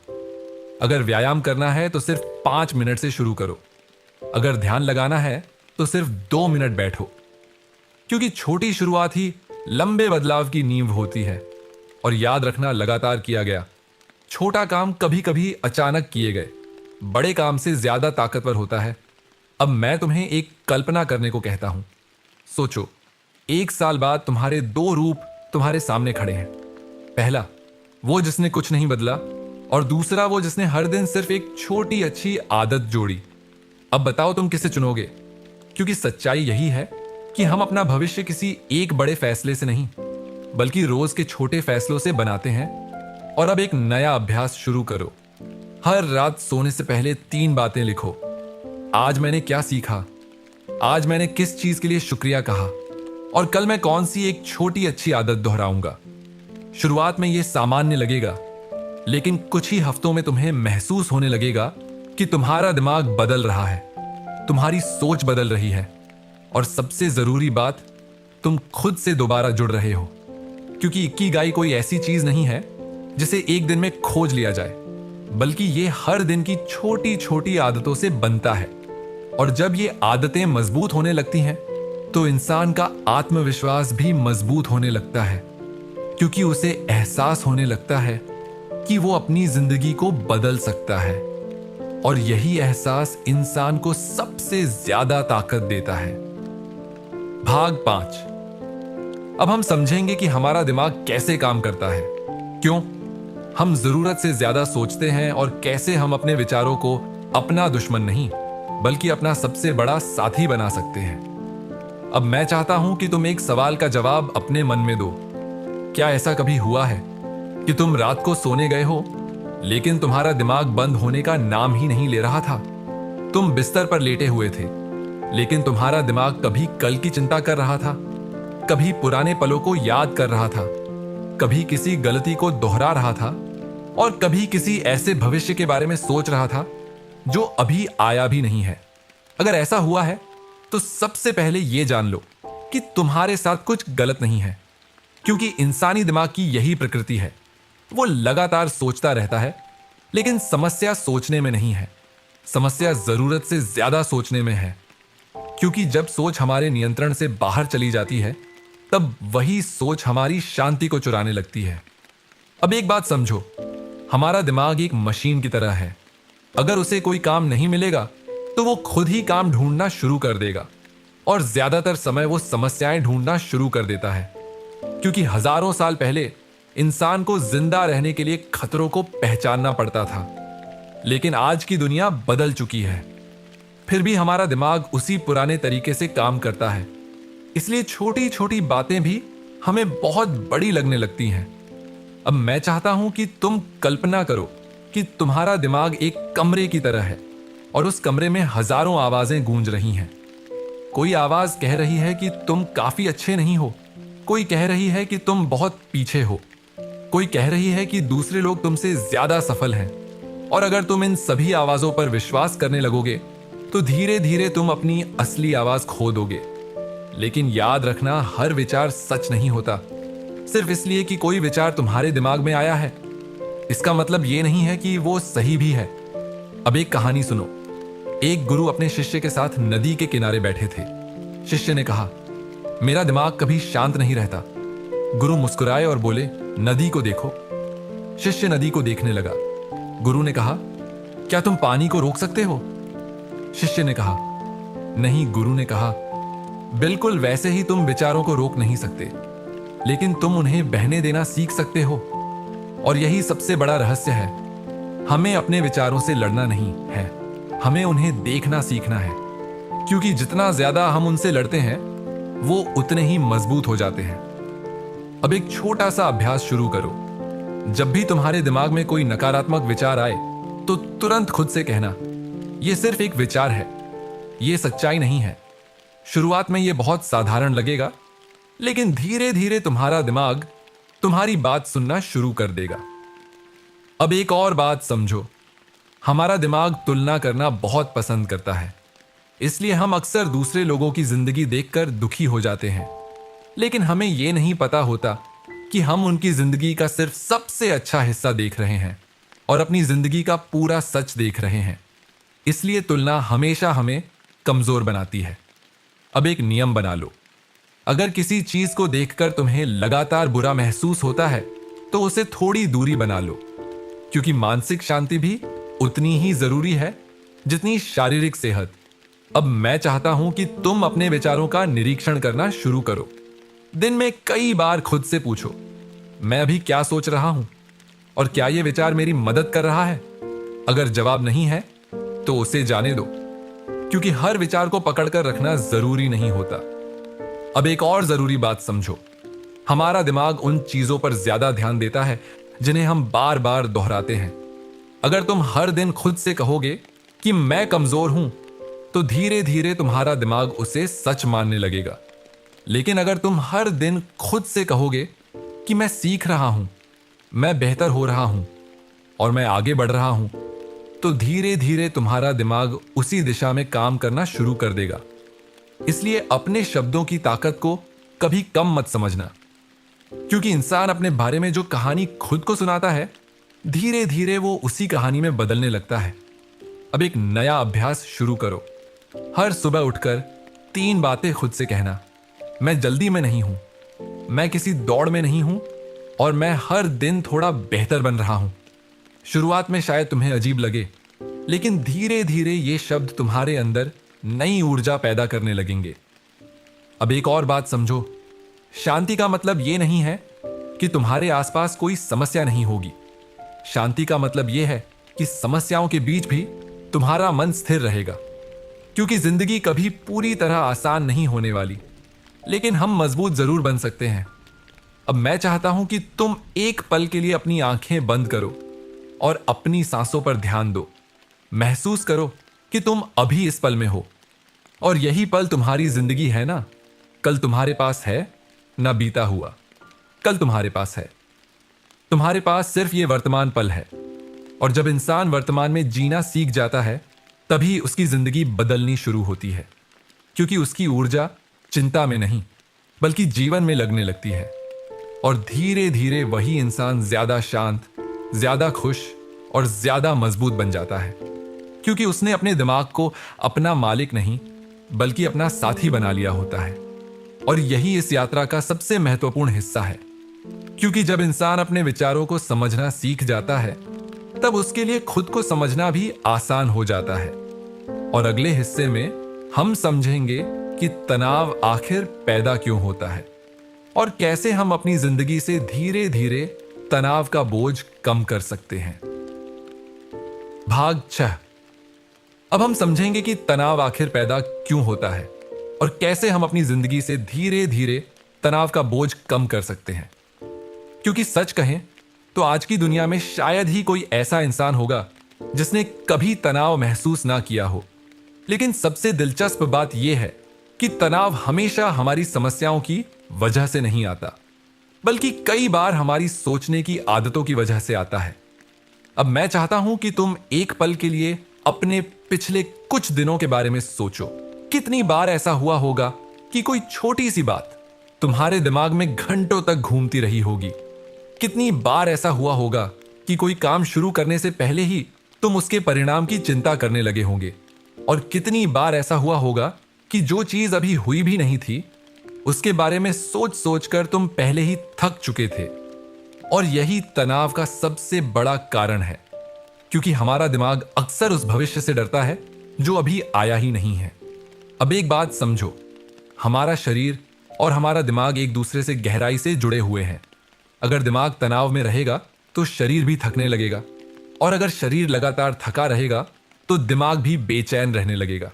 अगर व्यायाम करना है तो सिर्फ 5 मिनट से शुरू करो। अगर ध्यान लगाना है तो सिर्फ 2 मिनट बैठो। क्योंकि छोटी शुरुआत ही लंबे बदलाव की नींव होती है। और याद रखना, लगातार किया गया छोटा काम कभी कभी अचानक किए गए बड़े काम से ज्यादा ताकतवर होता है। अब मैं तुम्हें एक कल्पना करने को कहता हूं। सोचो, 1 साल बाद तुम्हारे 2 रूप तुम्हारे सामने खड़े हैं। पहला, वो जिसने कुछ नहीं बदला, और दूसरा वो जिसने हर दिन सिर्फ एक छोटी अच्छी आदत जोड़ी। अब बताओ तुम किसे चुनोगे? क्योंकि सच्चाई यही है कि हम अपना भविष्य किसी एक बड़े फैसले से नहीं, बल्कि रोज के छोटे फैसलों से बनाते हैं। और अब एक नया अभ्यास शुरू करो। हर रात सोने से पहले 3 बातें लिखो। आज मैंने क्या सीखा, आज मैंने किस चीज के लिए शुक्रिया कहा, और कल मैं कौन सी एक छोटी अच्छी आदत दोहराऊंगा। शुरुआत में यह सामान्य लगेगा, लेकिन कुछ ही हफ्तों में तुम्हें महसूस होने लगेगा कि तुम्हारा दिमाग बदल रहा है, तुम्हारी सोच बदल रही है, और सबसे जरूरी बात, तुम खुद से दोबारा जुड़ रहे हो। क्योंकि इकिगाई कोई ऐसी चीज नहीं है जिसे एक दिन में खोज लिया जाए, बल्कि ये हर दिन की छोटी छोटी आदतों से बनता है। और जब ये आदतें मजबूत होने लगती हैं, तो इंसान का आत्मविश्वास भी मजबूत होने लगता है, क्योंकि उसे एहसास होने लगता है कि वो अपनी जिंदगी को बदल सकता है। और यही एहसास इंसान को सबसे ज्यादा ताकत देता है। भाग 5। अब हम समझेंगे कि हमारा दिमाग कैसे काम करता है, क्यों हम जरूरत से ज्यादा सोचते हैं, और कैसे हम अपने विचारों को अपना दुश्मन नहीं बल्कि अपना सबसे बड़ा साथी बना सकते हैं। अब मैं चाहता हूं कि तुम एक सवाल का जवाब अपने मन में दो। क्या ऐसा कभी हुआ है कि तुम रात को सोने गए हो, लेकिन तुम्हारा दिमाग बंद होने का नाम ही नहीं ले रहा था? तुम बिस्तर पर लेटे हुए थे, लेकिन तुम्हारा दिमाग कभी कल की चिंता कर रहा था, कभी पुराने पलों को याद कर रहा था, कभी किसी गलती को दोहरा रहा था, और कभी किसी ऐसे भविष्य के बारे में सोच रहा था जो अभी आया भी नहीं है। अगर ऐसा हुआ है तो सबसे पहले यह जान लो कि तुम्हारे साथ कुछ गलत नहीं है, क्योंकि इंसानी दिमाग की यही प्रकृति है। वो लगातार सोचता रहता है, लेकिन समस्या सोचने में नहीं है, समस्या जरूरत से ज्यादा सोचने में है। क्योंकि जब सोच हमारे नियंत्रण से बाहर चली जाती है, तब वही सोच हमारी शांति को चुराने लगती है। अब एक बात समझो, हमारा दिमाग एक मशीन की तरह है। अगर उसे कोई काम नहीं मिलेगा तो वो खुद ही काम ढूंढना शुरू कर देगा, और ज्यादातर समय वो समस्याएं ढूंढना शुरू कर देता है। क्योंकि हजारों साल पहले इंसान को जिंदा रहने के लिए खतरों को पहचानना पड़ता था, लेकिन आज की दुनिया बदल चुकी है। फिर भी हमारा दिमाग उसी पुराने तरीके से काम करता है। इसलिए छोटी छोटी बातें भी हमें बहुत बड़ी लगने लगती हैं। अब मैं चाहता हूं कि तुम कल्पना करो कि तुम्हारा दिमाग एक कमरे की तरह है और उस कमरे में हजारों आवाजें गूंज रही हैं। कोई आवाज कह रही है कि तुम काफी अच्छे नहीं हो, कोई कह रही है कि तुम बहुत पीछे हो, कोई कह रही है कि दूसरे लोग तुमसे ज्यादा सफल हैं। और अगर तुम इन सभी आवाजों पर विश्वास करने लगोगे तो धीरे धीरे तुम अपनी असली आवाज खो दोगे। लेकिन याद रखना, हर विचार सच नहीं होता। सिर्फ इसलिए कि कोई विचार तुम्हारे दिमाग में आया है, इसका मतलब ये नहीं है कि वो सही भी है। अब एक कहानी सुनो। एक गुरु अपने शिष्य के साथ नदी के किनारे बैठे थे। शिष्य ने कहा, मेरा दिमाग कभी शांत नहीं रहता। गुरु मुस्कुराए और बोले, नदी को देखो। शिष्य नदी को देखने लगा। गुरु ने कहा, क्या तुम पानी को रोक सकते हो? शिष्य ने कहा, नहीं। गुरु ने कहा, बिल्कुल वैसे ही तुम विचारों को रोक नहीं सकते, लेकिन तुम उन्हें बहने देना सीख सकते हो। और यही सबसे बड़ा रहस्य है। हमें अपने विचारों से लड़ना नहीं है, हमें उन्हें देखना सीखना है। क्योंकि जितना ज्यादा हम उनसे लड़ते हैं वो उतने ही मजबूत हो जाते हैं। अब एक छोटा सा अभ्यास शुरू करो। जब भी तुम्हारे दिमाग में कोई नकारात्मक विचार आए तो तुरंत खुद से कहना, यह सिर्फ एक विचार है, यह सच्चाई नहीं है। शुरुआत में यह बहुत साधारण लगेगा, लेकिन धीरे धीरे तुम्हारा दिमाग तुम्हारी बात सुनना शुरू कर देगा। अब एक और बात समझो, हमारा दिमाग तुलना करना बहुत पसंद करता है। इसलिए हम अक्सर दूसरे लोगों की जिंदगी देखकर दुखी हो जाते हैं, लेकिन हमें यह नहीं पता होता कि हम उनकी जिंदगी का सिर्फ सबसे अच्छा हिस्सा देख रहे हैं और अपनी जिंदगी का पूरा सच देख रहे हैं। इसलिए तुलना हमेशा हमें कमजोर बनाती है। अब एक नियम बना लो, अगर किसी चीज को देखकर तुम्हें लगातार बुरा महसूस होता है तो उसे थोड़ी दूरी बना लो, क्योंकि मानसिक शांति भी उतनी ही जरूरी है जितनी शारीरिक सेहत। अब मैं चाहता हूं कि तुम अपने विचारों का निरीक्षण करना शुरू करो। दिन में कई बार खुद से पूछो, मैं अभी क्या सोच रहा हूं और क्या यह विचार मेरी मदद कर रहा है? अगर जवाब नहीं है तो उसे जाने दो, क्योंकि हर विचार को पकड़कर रखना जरूरी नहीं होता। अब एक और जरूरी बात समझो, हमारा दिमाग उन चीजों पर ज्यादा ध्यान देता है जिन्हें हम बार बार दोहराते हैं। अगर तुम हर दिन खुद से कहोगे कि मैं कमजोर हूं, तो धीरे धीरे तुम्हारा दिमाग उसे सच मानने लगेगा। लेकिन अगर तुम हर दिन खुद से कहोगे कि मैं सीख रहा हूं, मैं बेहतर हो रहा हूं और मैं आगे बढ़ रहा हूं, तो धीरे धीरे तुम्हारा दिमाग उसी दिशा में काम करना शुरू कर देगा। इसलिए अपने शब्दों की ताकत को कभी कम मत समझना, क्योंकि इंसान अपने बारे में जो कहानी खुद को सुनाता है, धीरे धीरे वो उसी कहानी में बदलने लगता है। अब एक नया अभ्यास शुरू करो। हर सुबह उठकर 3 बातें खुद से कहना, मैं जल्दी में नहीं हूं, मैं किसी दौड़ में नहीं हूं और मैं हर दिन थोड़ा बेहतर बन रहा हूं। शुरुआत में शायद तुम्हें अजीब लगे, लेकिन धीरे धीरे ये शब्द तुम्हारे अंदर नई ऊर्जा पैदा करने लगेंगे। अब एक और बात समझो, शांति का मतलब ये नहीं है कि तुम्हारे आसपास कोई समस्या नहीं होगी। शांति का मतलब यह है कि समस्याओं के बीच भी तुम्हारा मन स्थिर रहेगा, क्योंकि जिंदगी कभी पूरी तरह आसान नहीं होने वाली, लेकिन हम मजबूत जरूर बन सकते हैं। अब मैं चाहता हूं कि तुम एक पल के लिए अपनी आंखें बंद करो और अपनी सांसों पर ध्यान दो। महसूस करो कि तुम अभी इस पल में हो और यही पल तुम्हारी जिंदगी है ना। कल तुम्हारे पास है ना बीता हुआ, कल तुम्हारे पास है। तुम्हारे पास सिर्फ ये वर्तमान पल है, और जब इंसान वर्तमान में जीना सीख जाता है तभी उसकी जिंदगी बदलनी शुरू होती है, क्योंकि उसकी ऊर्जा चिंता में नहीं बल्कि जीवन में लगने लगती है। और धीरे धीरे वही इंसान ज्यादा शांत, ज्यादा खुश और ज्यादा मजबूत बन जाता है, क्योंकि उसने अपने दिमाग को अपना मालिक नहीं बल्कि अपना साथी बना लिया होता है। और यही इस यात्रा का सबसे महत्वपूर्ण हिस्सा है, क्योंकि जब इंसान अपने विचारों को समझना सीख जाता है तब उसके लिए खुद को समझना भी आसान हो जाता है। और अगले हिस्से में हम समझेंगे कि तनाव आखिर पैदा क्यों होता है और कैसे हम अपनी जिंदगी से धीरे धीरे तनाव का बोझ कम कर सकते हैं। भाग 6। अब हम समझेंगे कि तनाव आखिर पैदा क्यों होता है और कैसे हम अपनी जिंदगी से धीरे धीरे तनाव का बोझ कम कर सकते हैं। क्योंकि सच कहें तो आज की दुनिया में शायद ही कोई ऐसा इंसान होगा जिसने कभी तनाव महसूस ना किया हो। लेकिन सबसे दिलचस्प बात यह है कि तनाव हमेशा हमारी समस्याओं की वजह से नहीं आता, बल्कि कई बार हमारी सोचने की आदतों की वजह से आता है। अब मैं चाहता हूं कि तुम एक पल के लिए अपने पिछले कुछ दिनों के बारे में सोचो। कितनी बार ऐसा हुआ होगा कि कोई छोटी सी बात तुम्हारे दिमाग में घंटों तक घूमती रही होगी। कितनी बार ऐसा हुआ होगा कि कोई काम शुरू करने से पहले ही तुम उसके परिणाम की चिंता करने लगे होंगे। और कितनी बार ऐसा हुआ होगा कि जो चीज अभी हुई भी नहीं थी, उसके बारे में सोच सोच कर तुम पहले ही थक चुके थे। और यही तनाव का सबसे बड़ा कारण है, क्योंकि हमारा दिमाग अक्सर उस भविष्य से डरता है जो अभी आया ही नहीं है। अब एक बात समझो, हमारा शरीर और हमारा दिमाग एक दूसरे से गहराई से जुड़े हुए हैं। अगर दिमाग तनाव में रहेगा तो शरीर भी थकने लगेगा, और अगर शरीर लगातार थका रहेगा तो दिमाग भी बेचैन रहने लगेगा।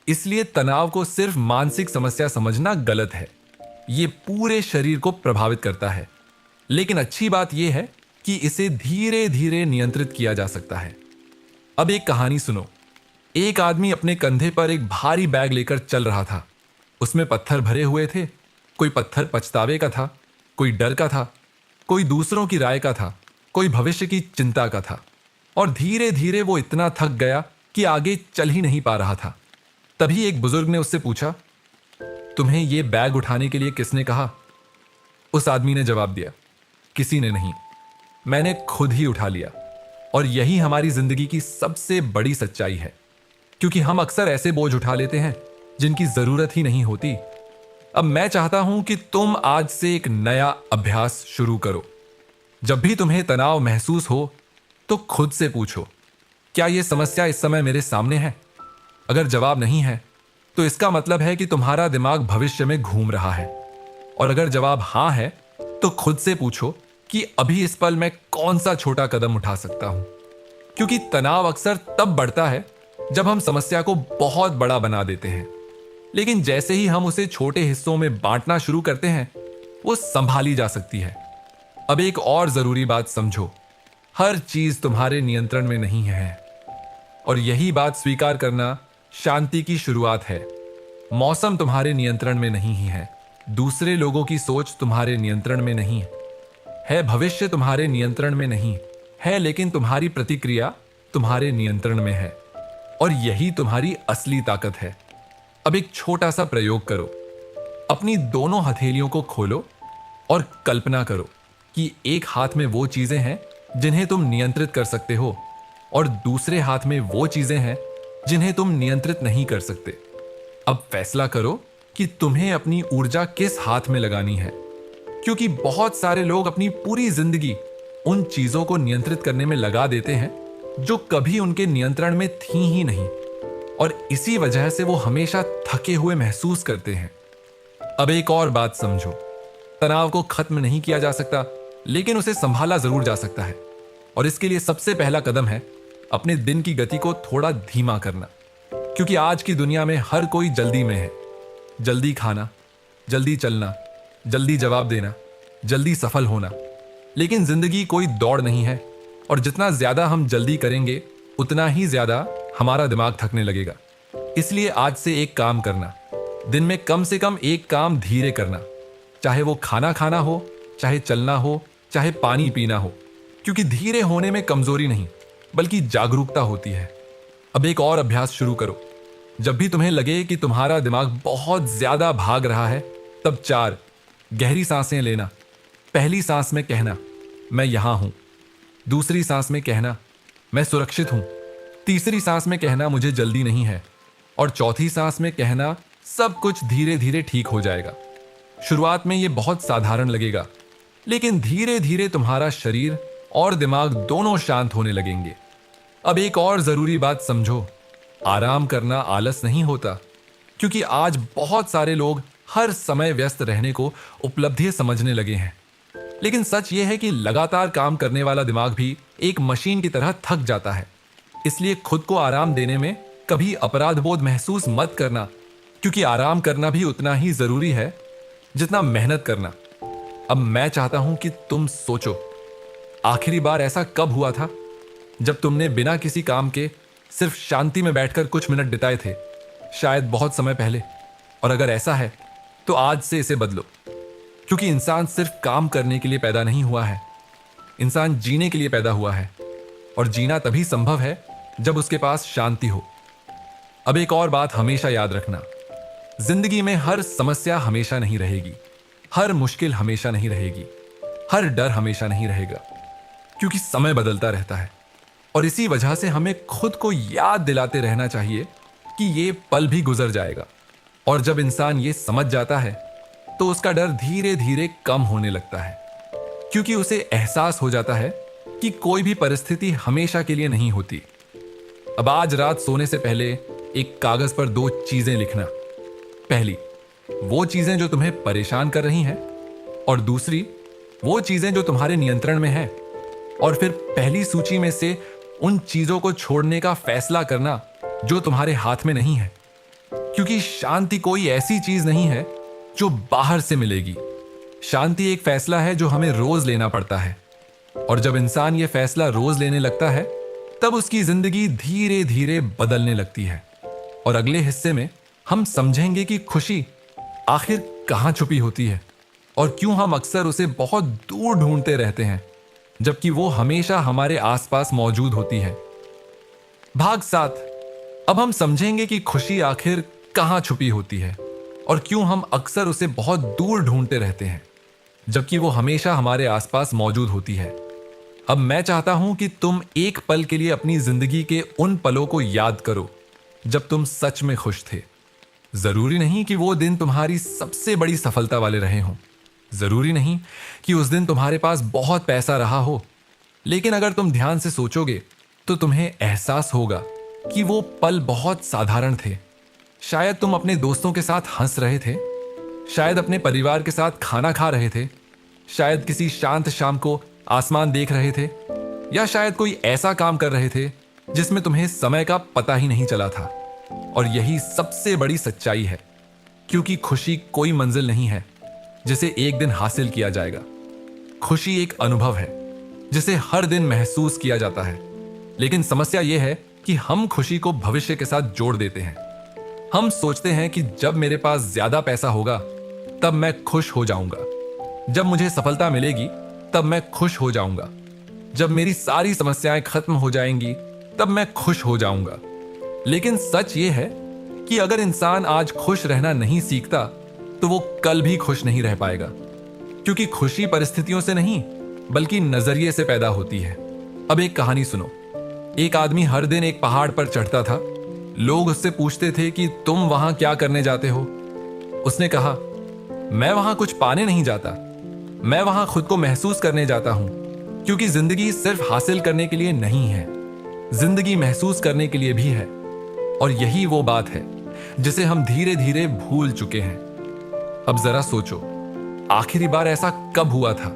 इसलिए तनाव को सिर्फ मानसिक समस्या समझना गलत है। यह पूरे शरीर को प्रभावित करता है। लेकिन अच्छी बात यह है कि इसे धीरे धीरे नियंत्रित किया जा सकता है। अब एक कहानी सुनो। एक आदमी अपने कंधे पर एक भारी बैग लेकर चल रहा था। उसमें पत्थर भरे हुए थे। कोई पत्थर पछतावे का था, कोई डर का था, कोई दूसरों की राय का था, कोई भविष्य की चिंता का था। और धीरे धीरे वो इतना थक गया कि आगे चल ही नहीं पा रहा था। तभी एक बुजुर्ग ने उससे पूछा, तुम्हें यह बैग उठाने के लिए किसने कहा? उस आदमी ने जवाब दिया, किसी ने नहीं, मैंने खुद ही उठा लिया। और यही हमारी जिंदगी की सबसे बड़ी सच्चाई है, क्योंकि हम अक्सर ऐसे बोझ उठा लेते हैं जिनकी जरूरत ही नहीं होती। अब मैं चाहता हूं कि तुम आज से एक नया अभ्यास शुरू करो। जब भी तुम्हें तनाव महसूस हो तो खुद से पूछो, क्या यह समस्या इस समय मेरे सामने है? अगर जवाब नहीं है तो इसका मतलब है कि तुम्हारा दिमाग भविष्य में घूम रहा है। और अगर जवाब हां है तो खुद से पूछो कि अभी इस पल मैं कौन सा छोटा कदम उठा सकता हूं। क्योंकि तनाव अक्सर तब बढ़ता है जब हम समस्या को बहुत बड़ा बना देते हैं, लेकिन जैसे ही हम उसे छोटे हिस्सों में बांटना शुरू करते हैं, वो संभाली जा सकती है। अब एक और जरूरी बात समझो, हर चीज तुम्हारे नियंत्रण में नहीं है। और यही बात स्वीकार करना शांति की शुरुआत है। मौसम तुम्हारे नियंत्रण में नहीं है, दूसरे लोगों की सोच तुम्हारे नियंत्रण में नहीं है, भविष्य तुम्हारे नियंत्रण में नहीं है, लेकिन तुम्हारी प्रतिक्रिया तुम्हारे नियंत्रण में है। और यही तुम्हारी असली ताकत है। अब एक छोटा सा प्रयोग करो। अपनी दोनों हथेलियों को खोलो और कल्पना करो कि एक हाथ में वो चीजें हैं जिन्हें तुम नियंत्रित कर सकते हो, और दूसरे हाथ में वो चीजें हैं जिन्हें तुम नियंत्रित नहीं कर सकते। अब फैसला करो कि तुम्हें अपनी ऊर्जा किस हाथ में लगानी है, क्योंकि बहुत सारे लोग अपनी पूरी जिंदगी उन चीजों को नियंत्रित करने में लगा देते हैं जो कभी उनके नियंत्रण में थी ही नहीं, और इसी वजह से वो हमेशा थके हुए महसूस करते हैं। अब एक और बात समझो, तनाव को खत्म नहीं किया जा सकता, लेकिन उसे संभाला जरूर जा सकता है। और इसके लिए सबसे पहला कदम है अपने दिन की गति को थोड़ा धीमा करना। क्योंकि आज की दुनिया में हर कोई जल्दी में है। जल्दी खाना, जल्दी चलना, जल्दी जवाब देना, जल्दी सफल होना। लेकिन जिंदगी कोई दौड़ नहीं है, और जितना ज्यादा हम जल्दी करेंगे उतना ही ज्यादा हमारा दिमाग थकने लगेगा। इसलिए आज से एक काम करना, दिन में कम से कम एक काम धीरे करना, चाहे वो खाना खाना हो, चाहे चलना हो, चाहे पानी पीना हो। क्योंकि धीरे होने में कमजोरी नहीं बल्कि जागरूकता होती है। अब एक और अभ्यास शुरू करो। जब भी तुम्हें लगे कि तुम्हारा दिमाग बहुत ज्यादा भाग रहा है, तब 4 गहरी सांसें लेना। पहली सांस में कहना, मैं यहां हूं। दूसरी सांस में कहना, मैं सुरक्षित हूं। तीसरी सांस में कहना, मुझे जल्दी नहीं है। और चौथी सांस में कहना, सब कुछ धीरे धीरे ठीक हो जाएगा। शुरुआत में यह बहुत साधारण लगेगा, लेकिन धीरे धीरे तुम्हारा शरीर और दिमाग दोनों शांत होने लगेंगे। अब एक और जरूरी बात समझो, आराम करना आलस नहीं होता। क्योंकि आज बहुत सारे लोग हर समय व्यस्त रहने को उपलब्धि समझने लगे हैं, लेकिन सच यह है कि लगातार काम करने वाला दिमाग भी एक मशीन की तरह थक जाता है। इसलिए खुद को आराम देने में कभी अपराध बोध महसूस मत करना, क्योंकि आराम करना भी उतना ही जरूरी है जितना मेहनत करना। अब मैं चाहता हूं कि तुम सोचो, आखिरी बार ऐसा कब हुआ था जब तुमने बिना किसी काम के सिर्फ शांति में बैठकर कुछ मिनट बिताए थे? शायद बहुत समय पहले। और अगर ऐसा है तो आज से इसे बदलो, क्योंकि इंसान सिर्फ काम करने के लिए पैदा नहीं हुआ है, इंसान जीने के लिए पैदा हुआ है। और जीना तभी संभव है जब उसके पास शांति हो। अब एक और बात हमेशा याद रखना, जिंदगी में हर समस्या हमेशा नहीं रहेगी, हर मुश्किल हमेशा नहीं रहेगी, हर डर हमेशा नहीं रहेगा, क्योंकि समय बदलता रहता है। और इसी वजह से हमें खुद को याद दिलाते रहना चाहिए कि ये पल भी गुजर जाएगा। और जब इंसान ये समझ जाता है तो उसका डर धीरे धीरे कम होने लगता है, क्योंकि उसे एहसास हो जाता है कि कोई भी परिस्थिति हमेशा के लिए नहीं होती। अब आज रात सोने से पहले एक कागज पर 2 चीजें लिखना। पहली, वो चीजें जो तुम्हें परेशान कर रही हैं, और दूसरी, वो चीजें जो तुम्हारे नियंत्रण में हैं। और फिर पहली सूची में से उन चीजों को छोड़ने का फैसला करना जो तुम्हारे हाथ में नहीं है, क्योंकि शांति कोई ऐसी चीज नहीं है जो बाहर से मिलेगी। शांति एक फैसला है जो हमें रोज लेना पड़ता है। और जब इंसान ये फैसला रोज लेने लगता है तब उसकी जिंदगी धीरे धीरे बदलने लगती है। और अगले हिस्से में हम समझेंगे कि खुशी आखिर कहां छुपी होती है और क्यों हम अक्सर उसे बहुत दूर ढूंढते रहते हैं, जबकि वो हमेशा हमारे आसपास मौजूद होती है। भाग 7। अब हम समझेंगे कि खुशी आखिर कहां छुपी होती है और क्यों हम अक्सर उसे बहुत दूर ढूंढते रहते हैं, जबकि वो हमेशा हमारे आसपास मौजूद होती है। अब मैं चाहता हूं कि तुम एक पल के लिए अपनी जिंदगी के उन पलों को याद करो जब तुम सच में खुश थे। जरूरी नहीं कि वो दिन तुम्हारी सबसे बड़ी सफलता वाले रहे हों, जरूरी नहीं कि उस दिन तुम्हारे पास बहुत पैसा रहा हो, लेकिन अगर तुम ध्यान से सोचोगे तो तुम्हें एहसास होगा कि वो पल बहुत साधारण थे। शायद तुम अपने दोस्तों के साथ हंस रहे थे, शायद अपने परिवार के साथ खाना खा रहे थे, शायद किसी शांत शाम को आसमान देख रहे थे, या शायद कोई ऐसा काम कर रहे थे जिसमें तुम्हें समय का पता ही नहीं चला था। और यही सबसे बड़ी सच्चाई है, क्योंकि खुशी कोई मंजिल नहीं है जिसे एक दिन हासिल किया जाएगा। खुशी एक अनुभव है जिसे हर दिन महसूस किया जाता है। लेकिन समस्या यह है कि हम खुशी को भविष्य के साथ जोड़ देते हैं। हम सोचते हैं कि जब मेरे पास ज्यादा पैसा होगा तब मैं खुश हो जाऊंगा, जब मुझे सफलता मिलेगी तब मैं खुश हो जाऊंगा, जब मेरी सारी समस्याएं खत्म हो जाएंगी तब मैं खुश हो जाऊंगा। लेकिन सच ये है कि अगर इंसान आज खुश रहना नहीं सीखता तो वो कल भी खुश नहीं रह पाएगा, क्योंकि खुशी परिस्थितियों से नहीं बल्कि नजरिए से पैदा होती है। अब एक कहानी सुनो। एक आदमी हर दिन एक पहाड़ पर चढ़ता था। लोग उससे पूछते थे कि तुम वहां क्या करने जाते हो? उसने कहा, मैं वहां कुछ पाने नहीं जाता, मैं वहां खुद को महसूस करने जाता हूं, क्योंकि जिंदगी सिर्फ हासिल करने के लिए नहीं है, जिंदगी महसूस करने के लिए भी है। और यही वो बात है जिसे हम धीरे धीरे भूल चुके हैं। अब जरा सोचो, आखिरी बार ऐसा कब हुआ था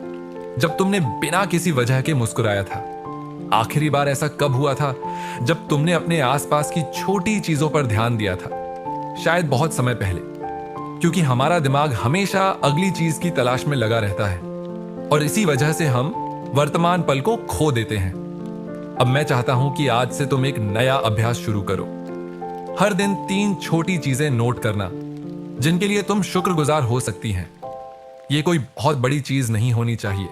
जब तुमने बिना किसी वजह के मुस्कुराया था? आखिरी बार ऐसा कब हुआ था जब तुमने अपने आसपास की छोटी चीजों पर ध्यान दिया था? शायद बहुत समय पहले, क्योंकि हमारा दिमाग हमेशा अगली चीज की तलाश में लगा रहता है और इसी वजह से हम वर्तमान पल को खो देते हैं। अब मैं चाहता हूं कि आज से तुम एक नया अभ्यास शुरू करो। हर दिन 3 छोटी चीजें नोट करना जिनके लिए तुम शुक्रगुजार हो सकती हैं। ये कोई बहुत बड़ी चीज नहीं होनी चाहिए,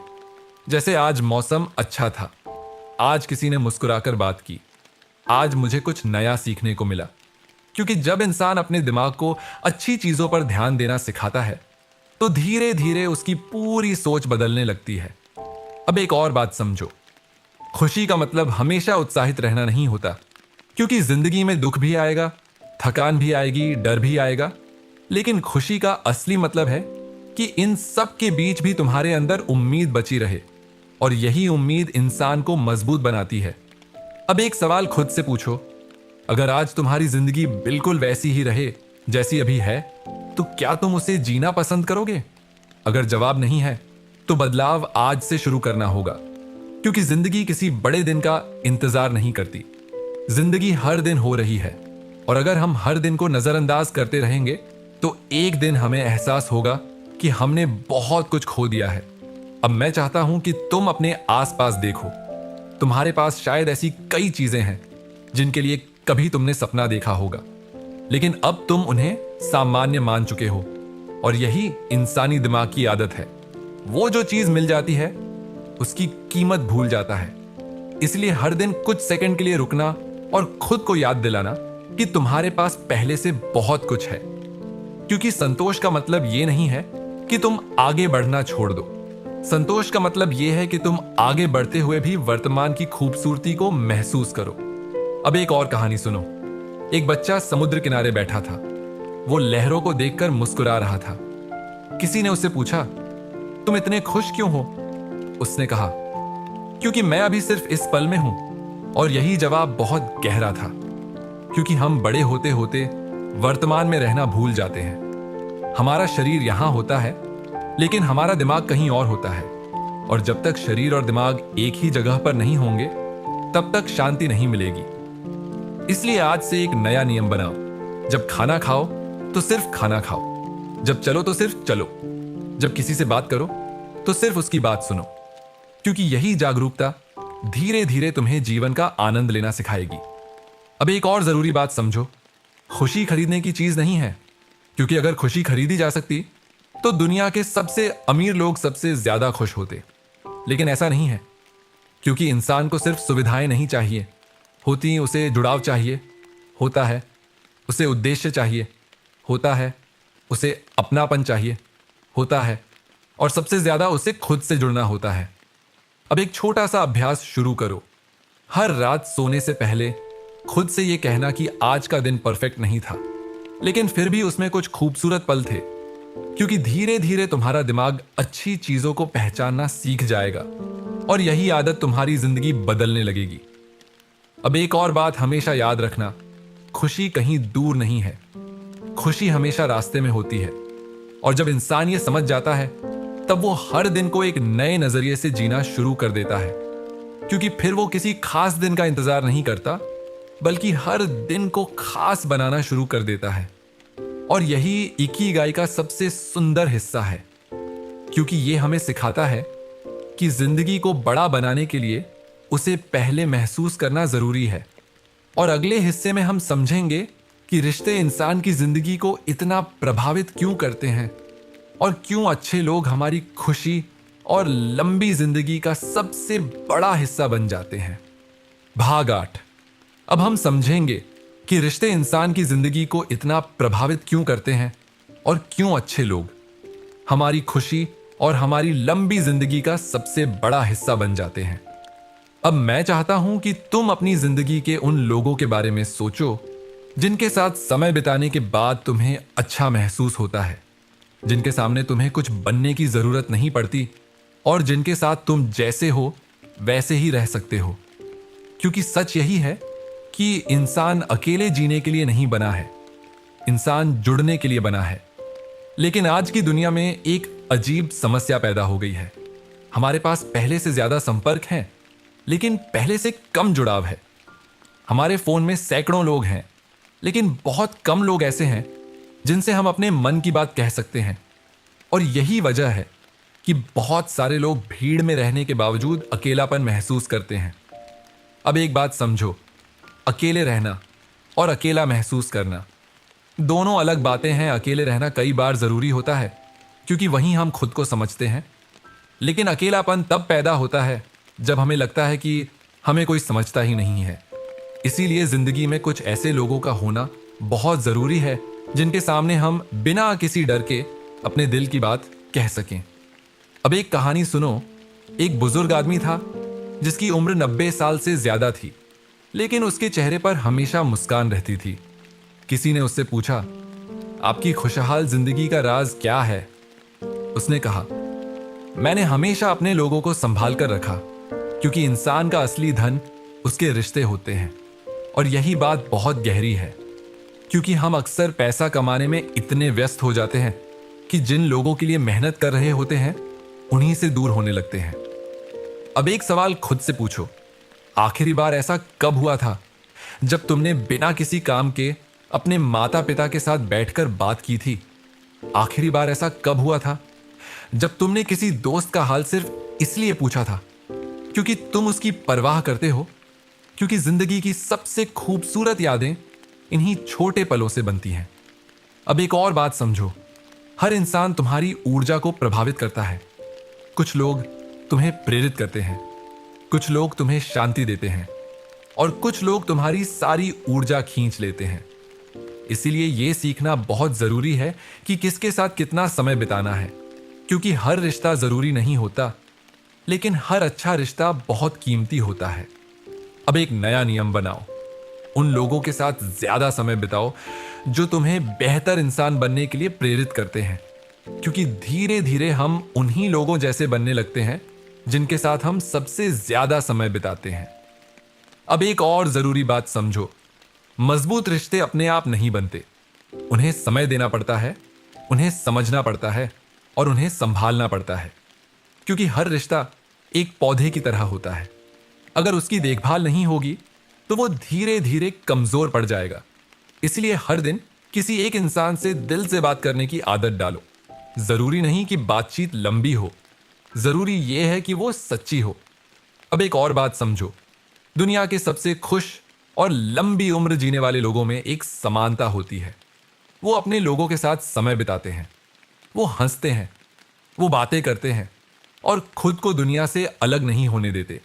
जैसे आज मौसम अच्छा था, आज किसी ने मुस्कुराकर बात की, आज मुझे कुछ नया सीखने को मिला। क्योंकि जब इंसान अपने दिमाग को अच्छी चीजों पर ध्यान देना सिखाता है तो धीरे धीरे उसकी पूरी सोच बदलने लगती है। अब एक और बात समझो, खुशी का मतलब हमेशा उत्साहित रहना नहीं होता, क्योंकि जिंदगी में दुख भी आएगा, थकान भी आएगी, डर भी आएगा। लेकिन खुशी का असली मतलब है कि इन सब के बीच भी तुम्हारे अंदर उम्मीद बची रहे, और यही उम्मीद इंसान को मजबूत बनाती है। अब एक सवाल खुद से पूछो, अगर आज तुम्हारी जिंदगी बिल्कुल वैसी ही रहे जैसी अभी है, तो क्या तुम उसे जीना पसंद करोगे? अगर जवाब नहीं है तो बदलाव आज से शुरू करना होगा, क्योंकि जिंदगी किसी बड़े दिन का इंतजार नहीं करती। जिंदगी हर दिन हो रही है, और अगर हम हर दिन को नजरअंदाज करते रहेंगे तो एक दिन हमें एहसास होगा कि हमने बहुत कुछ खो दिया है। अब मैं चाहता हूं कि तुम अपने आसपास देखो। तुम्हारे पास शायद ऐसी कई चीजें हैं जिनके लिए कभी तुमने सपना देखा होगा, लेकिन अब तुम उन्हें सामान्य मान चुके हो। और यही इंसानी दिमाग की आदत है। वो जो चीज मिल जाती है उसकी कीमत भूल जाता है। इसलिए हर दिन कुछ सेकंड के लिए रुकना और खुद को याद दिलाना कि तुम्हारे पास पहले से बहुत कुछ है। क्योंकि संतोष का मतलब ये नहीं है कि तुम आगे बढ़ना छोड़ दो। संतोष का मतलब यह है कि तुम आगे बढ़ते हुए भी वर्तमान की खूबसूरती को महसूस करो। अब एक और कहानी सुनो। एक बच्चा समुद्र किनारे बैठा था। वो लहरों को देखकर मुस्कुरा रहा था। किसी ने उससे पूछा, तुम इतने खुश क्यों हो? उसने कहा, क्योंकि मैं अभी सिर्फ इस पल में हूं। और यही जवाब बहुत गहरा था, क्योंकि हम बड़े होते होते वर्तमान में रहना भूल जाते हैं। हमारा शरीर यहां होता है, लेकिन हमारा दिमाग कहीं और होता है। और जब तक शरीर और दिमाग एक ही जगह पर नहीं होंगे, तब तक शांति नहीं मिलेगी। इसलिए आज से एक नया नियम बनाओ। जब खाना खाओ तो सिर्फ खाना खाओ। जब चलो तो सिर्फ चलो। जब किसी से बात करो तो सिर्फ उसकी बात सुनो। क्योंकि यही जागरूकता धीरे धीरे तुम्हें जीवन का आनंद लेना सिखाएगी। अब एक और जरूरी बात समझो, खुशी खरीदने की चीज नहीं है। क्योंकि अगर खुशी खरीदी जा सकती तो दुनिया के सबसे अमीर लोग सबसे ज्यादा खुश होते। लेकिन ऐसा नहीं है। क्योंकि इंसान को सिर्फ सुविधाएं नहीं चाहिए होती, उसे जुड़ाव चाहिए होता है, उसे उद्देश्य चाहिए होता है, उसे अपनापन चाहिए होता है, और सबसे ज्यादा उसे खुद से जुड़ना होता है। अब एक छोटा सा अभ्यास शुरू करो। हर रात सोने से पहले खुद से यह कहना कि आज का दिन परफेक्ट नहीं था, लेकिन फिर भी उसमें कुछ खूबसूरत पल थे। क्योंकि धीरे धीरे तुम्हारा दिमाग अच्छी चीजों को पहचानना सीख जाएगा और यही आदत तुम्हारी जिंदगी बदलने लगेगी। अब एक और बात हमेशा याद रखना, खुशी कहीं दूर नहीं है। खुशी हमेशा रास्ते में होती है। और जब इंसान ये समझ जाता है, तब वो हर दिन को एक नए नजरिए से जीना शुरू कर देता है। क्योंकि फिर वो किसी खास दिन का इंतजार नहीं करता, बल्कि हर दिन को खास बनाना शुरू कर देता है। और यही इकिगाई का सबसे सुंदर हिस्सा है। क्योंकि ये हमें सिखाता है कि जिंदगी को बड़ा बनाने के लिए उसे पहले महसूस करना जरूरी है। और अगले हिस्से में हम समझेंगे कि रिश्ते इंसान की जिंदगी को इतना प्रभावित क्यों करते हैं और क्यों अच्छे लोग हमारी खुशी और लंबी जिंदगी का सबसे बड़ा हिस्सा बन जाते हैं। भाग 8। अब हम समझेंगे कि रिश्ते इंसान की जिंदगी को इतना प्रभावित क्यों करते हैं और क्यों अच्छे लोग हमारी खुशी और हमारी लंबी जिंदगी का सबसे बड़ा हिस्सा बन जाते हैं। अब मैं चाहता हूं कि तुम अपनी जिंदगी के उन लोगों के बारे में सोचो जिनके साथ समय बिताने के बाद तुम्हें अच्छा महसूस होता है, जिनके सामने तुम्हें कुछ बनने की जरूरत नहीं पड़ती और जिनके साथ तुम जैसे हो वैसे ही रह सकते हो। क्योंकि सच यही है कि इंसान अकेले जीने के लिए नहीं बना है, इंसान जुड़ने के लिए बना है। लेकिन आज की दुनिया में एक अजीब समस्या पैदा हो गई है। हमारे पास पहले से ज्यादा संपर्क हैं, लेकिन पहले से कम जुड़ाव है। हमारे फोन में सैकड़ों लोग हैं, लेकिन बहुत कम लोग ऐसे हैं जिनसे हम अपने मन की बात कह सकते हैं। और यही वजह है कि बहुत सारे लोग भीड़ में रहने के बावजूद अकेलापन महसूस करते हैं। अब एक बात समझो, अकेले रहना और अकेला महसूस करना दोनों अलग बातें हैं। अकेले रहना कई बार जरूरी होता है क्योंकि वहीं हम खुद को समझते हैं। लेकिन अकेलापन तब पैदा होता है जब हमें लगता है कि हमें कोई समझता ही नहीं है। इसीलिए जिंदगी में कुछ ऐसे लोगों का होना बहुत जरूरी है जिनके सामने हम बिना किसी डर के अपने दिल की बात कह सकें। अब एक कहानी सुनो। एक बुजुर्ग आदमी था जिसकी उम्र 90 साल से ज्यादा थी, लेकिन उसके चेहरे पर हमेशा मुस्कान रहती थी। किसी ने उससे पूछा, आपकी खुशहाल जिंदगी का राज क्या है? उसने कहा, मैंने हमेशा अपने लोगों को संभाल कर रखा, क्योंकि इंसान का असली धन उसके रिश्ते होते हैं। और यही बात बहुत गहरी है, क्योंकि हम अक्सर पैसा कमाने में इतने व्यस्त हो जाते हैं कि जिन लोगों के लिए मेहनत कर रहे होते हैं उन्हीं से दूर होने लगते हैं। अब एक सवाल खुद से पूछो, आखिरी बार ऐसा कब हुआ था जब तुमने बिना किसी काम के अपने माता पिता के साथ बैठकर बात की थी? आखिरी बार ऐसा कब हुआ था जब तुमने किसी दोस्त का हाल सिर्फ इसलिए पूछा था क्योंकि तुम उसकी परवाह करते हो, क्योंकि जिंदगी की सबसे खूबसूरत यादें इन्हीं छोटे पलों से बनती हैं। अब एक और बात समझो, हर इंसान तुम्हारी ऊर्जा को प्रभावित करता है। कुछ लोग तुम्हें प्रेरित करते हैं, कुछ लोग तुम्हें शांति देते हैं और कुछ लोग तुम्हारी सारी ऊर्जा खींच लेते हैं। इसीलिए यह सीखना बहुत जरूरी है कि किसके साथ कितना समय बिताना है, क्योंकि हर रिश्ता जरूरी नहीं होता, लेकिन हर अच्छा रिश्ता बहुत कीमती होता है। अब एक नया नियम बनाओ, उन लोगों के साथ ज्यादा समय बिताओ जो तुम्हें बेहतर इंसान बनने के लिए प्रेरित करते हैं, क्योंकि धीरे धीरे हम उन्हीं लोगों जैसे बनने लगते हैं जिनके साथ हम सबसे ज्यादा समय बिताते हैं। अब एक और जरूरी बात समझो, मजबूत रिश्ते अपने आप नहीं बनते, उन्हें समय देना पड़ता है, उन्हें समझना पड़ता है और उन्हें संभालना पड़ता है, क्योंकि हर रिश्ता एक पौधे की तरह होता है। अगर उसकी देखभाल नहीं होगी तो वो धीरे धीरे कमजोर पड़ जाएगा। इसलिए हर दिन किसी एक इंसान से दिल से बात करने की आदत डालो। जरूरी नहीं कि बातचीत लंबी हो, जरूरी यह है कि वो सच्ची हो। अब एक और बात समझो, दुनिया के सबसे खुश और लंबी उम्र जीने वाले लोगों में एक समानता होती है। वो अपने लोगों के साथ समय बिताते हैं, वो हंसते हैं, वो बातें करते हैं और खुद को दुनिया से अलग नहीं होने देते,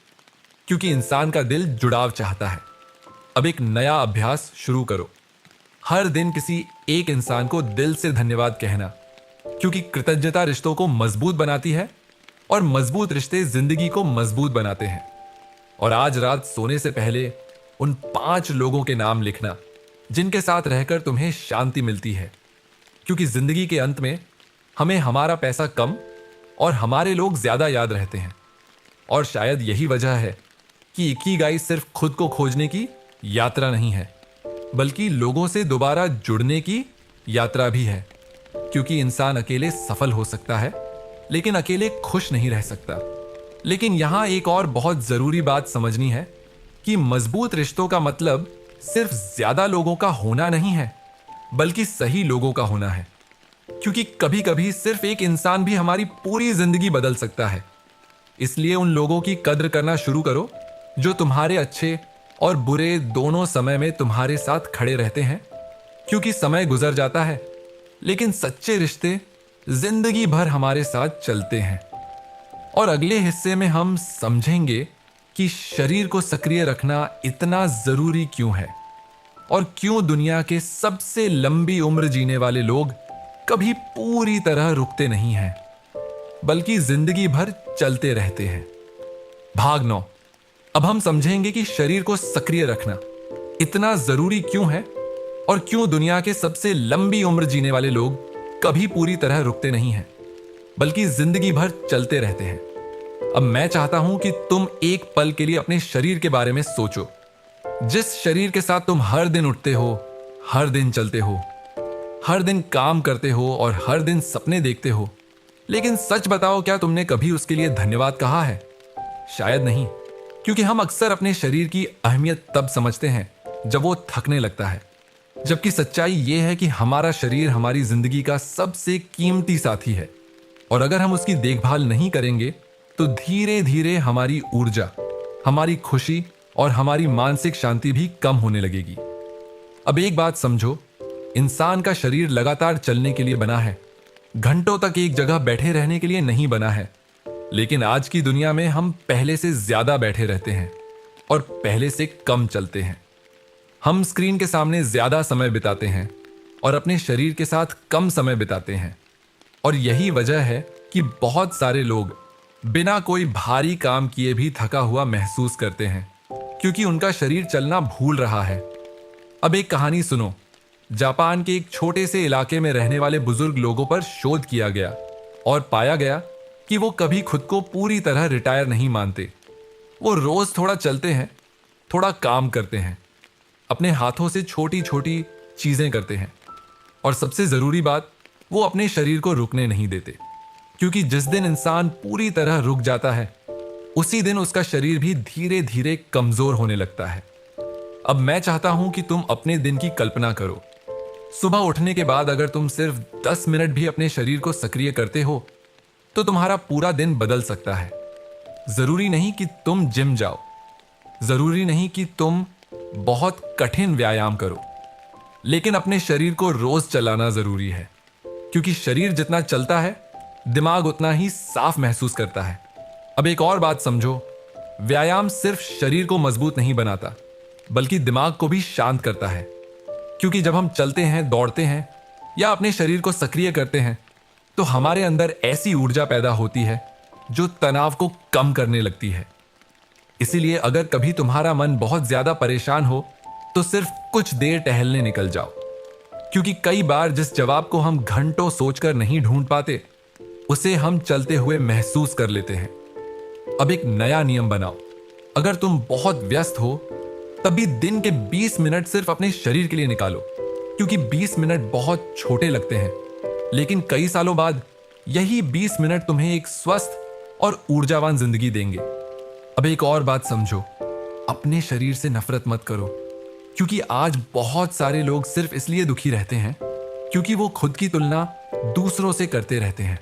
क्योंकि इंसान का दिल जुड़ाव चाहता है। अब एक नया अभ्यास शुरू करो, हर दिन किसी एक इंसान को दिल से धन्यवाद कहना, क्योंकि कृतज्ञता रिश्तों को मजबूत बनाती है और मजबूत रिश्ते जिंदगी को मजबूत बनाते हैं। और आज रात सोने से पहले उन 5 लोगों के नाम लिखना जिनके साथ रहकर तुम्हें शांति मिलती है, क्योंकि जिंदगी के अंत में हमें हमारा पैसा कम और हमारे लोग ज्यादा याद रहते हैं। और शायद यही वजह है कि इकिगाई सिर्फ खुद को खोजने की यात्रा नहीं है, बल्कि लोगों से दोबारा जुड़ने की यात्रा भी है, क्योंकि इंसान अकेले सफल हो सकता है लेकिन अकेले खुश नहीं रह सकता। लेकिन यहां एक और बहुत जरूरी बात समझनी है कि मजबूत रिश्तों का मतलब सिर्फ ज्यादा लोगों का होना नहीं है, बल्कि सही लोगों का होना है, क्योंकि कभी कभी सिर्फ एक इंसान भी हमारी पूरी जिंदगी बदल सकता है। इसलिए उन लोगों की कद्र करना शुरू करो जो तुम्हारे अच्छे और बुरे दोनों समय में तुम्हारे साथ खड़े रहते हैं, क्योंकि समय गुजर जाता है लेकिन सच्चे रिश्ते जिंदगी भर हमारे साथ चलते हैं। और अगले हिस्से में हम समझेंगे कि शरीर को सक्रिय रखना इतना जरूरी क्यों है और क्यों दुनिया के सबसे लंबी उम्र जीने वाले लोग कभी पूरी तरह रुकते नहीं हैं, बल्कि जिंदगी भर चलते रहते हैं। भाग 9। अब हम समझेंगे कि शरीर को सक्रिय रखना इतना जरूरी क्यों है और क्यों दुनिया के सबसे लंबी उम्र जीने वाले लोग कभी पूरी तरह रुकते नहीं हैं, बल्कि जिंदगी भर चलते रहते हैं। अब मैं चाहता हूं कि तुम एक पल के लिए अपने शरीर के बारे में सोचो, जिस शरीर के साथ तुम हर दिन उठते हो, हर दिन चलते हो, हर दिन काम करते हो और हर दिन सपने देखते हो। लेकिन सच बताओ, क्या तुमने कभी उसके लिए धन्यवाद कहा है? शायद नहीं, क्योंकि हम अक्सर अपने शरीर की अहमियत तब समझते हैं जब वो थकने लगता है, जबकि सच्चाई यह है कि हमारा शरीर हमारी जिंदगी का सबसे कीमती साथी है और अगर हम उसकी देखभाल नहीं करेंगे तो धीरे धीरे हमारी ऊर्जा, हमारी खुशी और हमारी मानसिक शांति भी कम होने लगेगी। अब एक बात समझो, इंसान का शरीर लगातार चलने के लिए बना है, घंटों तक एक जगह बैठे रहने के लिए नहीं बना है। लेकिन आज की दुनिया में हम पहले से ज्यादा बैठे रहते हैं और पहले से कम चलते हैं। हम स्क्रीन के सामने ज्यादा समय बिताते हैं और अपने शरीर के साथ कम समय बिताते हैं। और यही वजह है कि बहुत सारे लोग बिना कोई भारी काम किए भी थका हुआ महसूस करते हैं, क्योंकि उनका शरीर चलना भूल रहा है। अब एक कहानी सुनो। जापान के एक छोटे से इलाके में रहने वाले बुजुर्ग लोगों पर शोध किया गया और पाया गया कि वो कभी खुद को पूरी तरह रिटायर नहीं मानते। वो रोज थोड़ा चलते हैं, थोड़ा काम करते हैं, अपने हाथों से छोटी छोटी चीजें करते हैं और सबसे जरूरी बात, वो अपने शरीर को रुकने नहीं देते, क्योंकि जिस दिन इंसान पूरी तरह रुक जाता है उसी दिन उसका शरीर भी धीरे धीरे कमजोर होने लगता है। अब मैं चाहता हूं कि तुम अपने दिन की कल्पना करो। सुबह उठने के बाद अगर तुम सिर्फ 10 मिनट भी अपने शरीर को सक्रिय करते हो तो तुम्हारा पूरा दिन बदल सकता है। जरूरी नहीं कि तुम जिम जाओ, जरूरी नहीं कि तुम बहुत कठिन व्यायाम करो, लेकिन अपने शरीर को रोज चलाना जरूरी है, क्योंकि शरीर जितना चलता है दिमाग उतना ही साफ महसूस करता है। अब एक और बात समझो, व्यायाम सिर्फ शरीर को मजबूत नहीं बनाता, बल्कि दिमाग को भी शांत करता है। क्योंकि जब हम चलते हैं, दौड़ते हैं या अपने शरीर को सक्रिय करते हैं, तो हमारे अंदर ऐसी ऊर्जा पैदा होती है जो तनाव को कम करने लगती है। इसीलिए अगर कभी तुम्हारा मन बहुत ज्यादा परेशान हो तो सिर्फ कुछ देर टहलने निकल जाओ, क्योंकि कई बार जिस जवाब को हम घंटों सोचकर नहीं ढूंढ पाते, उसे हम चलते हुए महसूस कर लेते हैं। अब एक नया नियम बनाओ, अगर तुम बहुत व्यस्त हो तब भी दिन के 20 मिनट सिर्फ अपने शरीर के लिए निकालो, क्योंकि 20 मिनट बहुत छोटे लगते हैं, लेकिन कई सालों बाद यही 20 मिनट तुम्हें एक स्वस्थ और ऊर्जावान जिंदगी देंगे। अब एक और बात समझो, अपने शरीर से नफरत मत करो, क्योंकि आज बहुत सारे लोग सिर्फ इसलिए दुखी रहते हैं क्योंकि वो खुद की तुलना दूसरों से करते रहते हैं।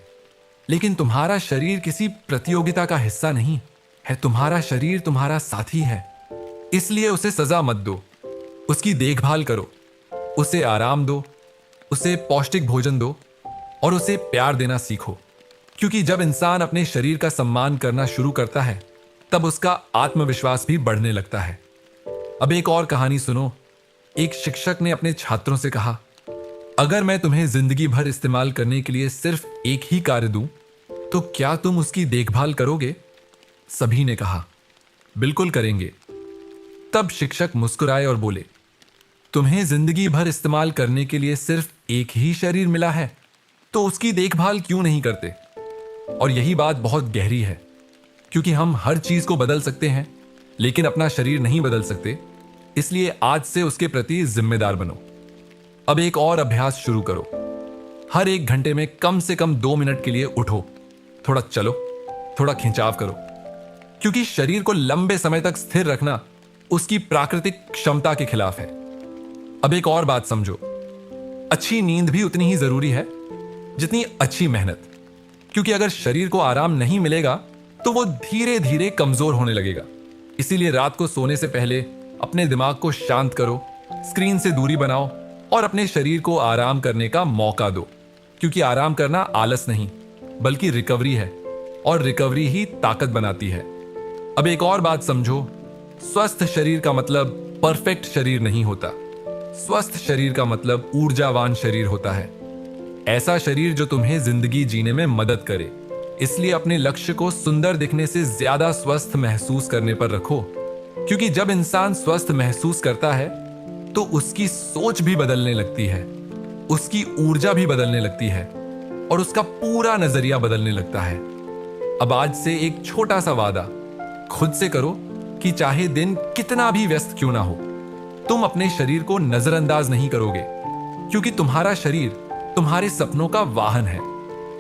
लेकिन तुम्हारा शरीर किसी प्रतियोगिता का हिस्सा नहीं है, तुम्हारा शरीर तुम्हारा साथी है। इसलिए उसे सजा मत दो, उसकी देखभाल करो, उसे आराम दो, उसे पौष्टिक भोजन दो और उसे प्यार देना सीखो। क्योंकि जब इंसान अपने शरीर का सम्मान करना शुरू करता है, तब उसका आत्मविश्वास भी बढ़ने लगता है। अब एक और कहानी सुनो। एक शिक्षक ने अपने छात्रों से कहा, अगर मैं तुम्हें जिंदगी भर इस्तेमाल करने के लिए सिर्फ एक ही कार्य दूं, तो क्या तुम उसकी देखभाल करोगे? सभी ने कहा, बिल्कुल करेंगे। तब शिक्षक मुस्कुराए और बोले, तुम्हें जिंदगी भर इस्तेमाल करने के लिए सिर्फ एक ही शरीर मिला है, तो उसकी देखभाल क्यों नहीं करते? और यही बात बहुत गहरी है, क्योंकि हम हर चीज को बदल सकते हैं, लेकिन अपना शरीर नहीं बदल सकते। इसलिए आज से उसके प्रति जिम्मेदार बनो। अब एक और अभ्यास शुरू करो। हर एक घंटे में कम से कम 2 मिनट के लिए उठो, थोड़ा चलो, थोड़ा खिंचाव करो, क्योंकि शरीर को लंबे समय तक स्थिर रखना उसकी प्राकृतिक क्षमता के खिलाफ है। अब एक और बात समझो, अच्छी नींद भी उतनी ही जरूरी है जितनी अच्छी मेहनत, क्योंकि अगर शरीर को आराम नहीं मिलेगा तो वो धीरे धीरे कमजोर होने लगेगा। इसीलिए रात को सोने से पहले अपने दिमाग को शांत करो, स्क्रीन से दूरी बनाओ और अपने शरीर को आराम करने का मौका दो, क्योंकि आराम करना आलस नहीं बल्कि रिकवरी है, और रिकवरी ही ताकत बनाती है। अब एक और बात समझो, स्वस्थ शरीर का मतलब परफेक्ट शरीर नहीं होता। स्वस्थ शरीर का मतलब ऊर्जावान शरीर होता है, ऐसा शरीर जो तुम्हें जिंदगी जीने में मदद करे। इसलिए अपने लक्ष्य को सुंदर दिखने से ज्यादा स्वस्थ महसूस करने पर रखो, क्योंकि जब इंसान स्वस्थ महसूस करता है तो उसकी सोच भी बदलने लगती है, उसकी ऊर्जा भी बदलने लगती है और उसका पूरा नजरिया बदलने लगता है। अब आज से एक छोटा सा वादा खुद से करो कि चाहे दिन कितना भी व्यस्त क्यों ना हो, तुम अपने शरीर को नजरअंदाज नहीं करोगे, क्योंकि तुम्हारा शरीर तुम्हारे सपनों का वाहन है,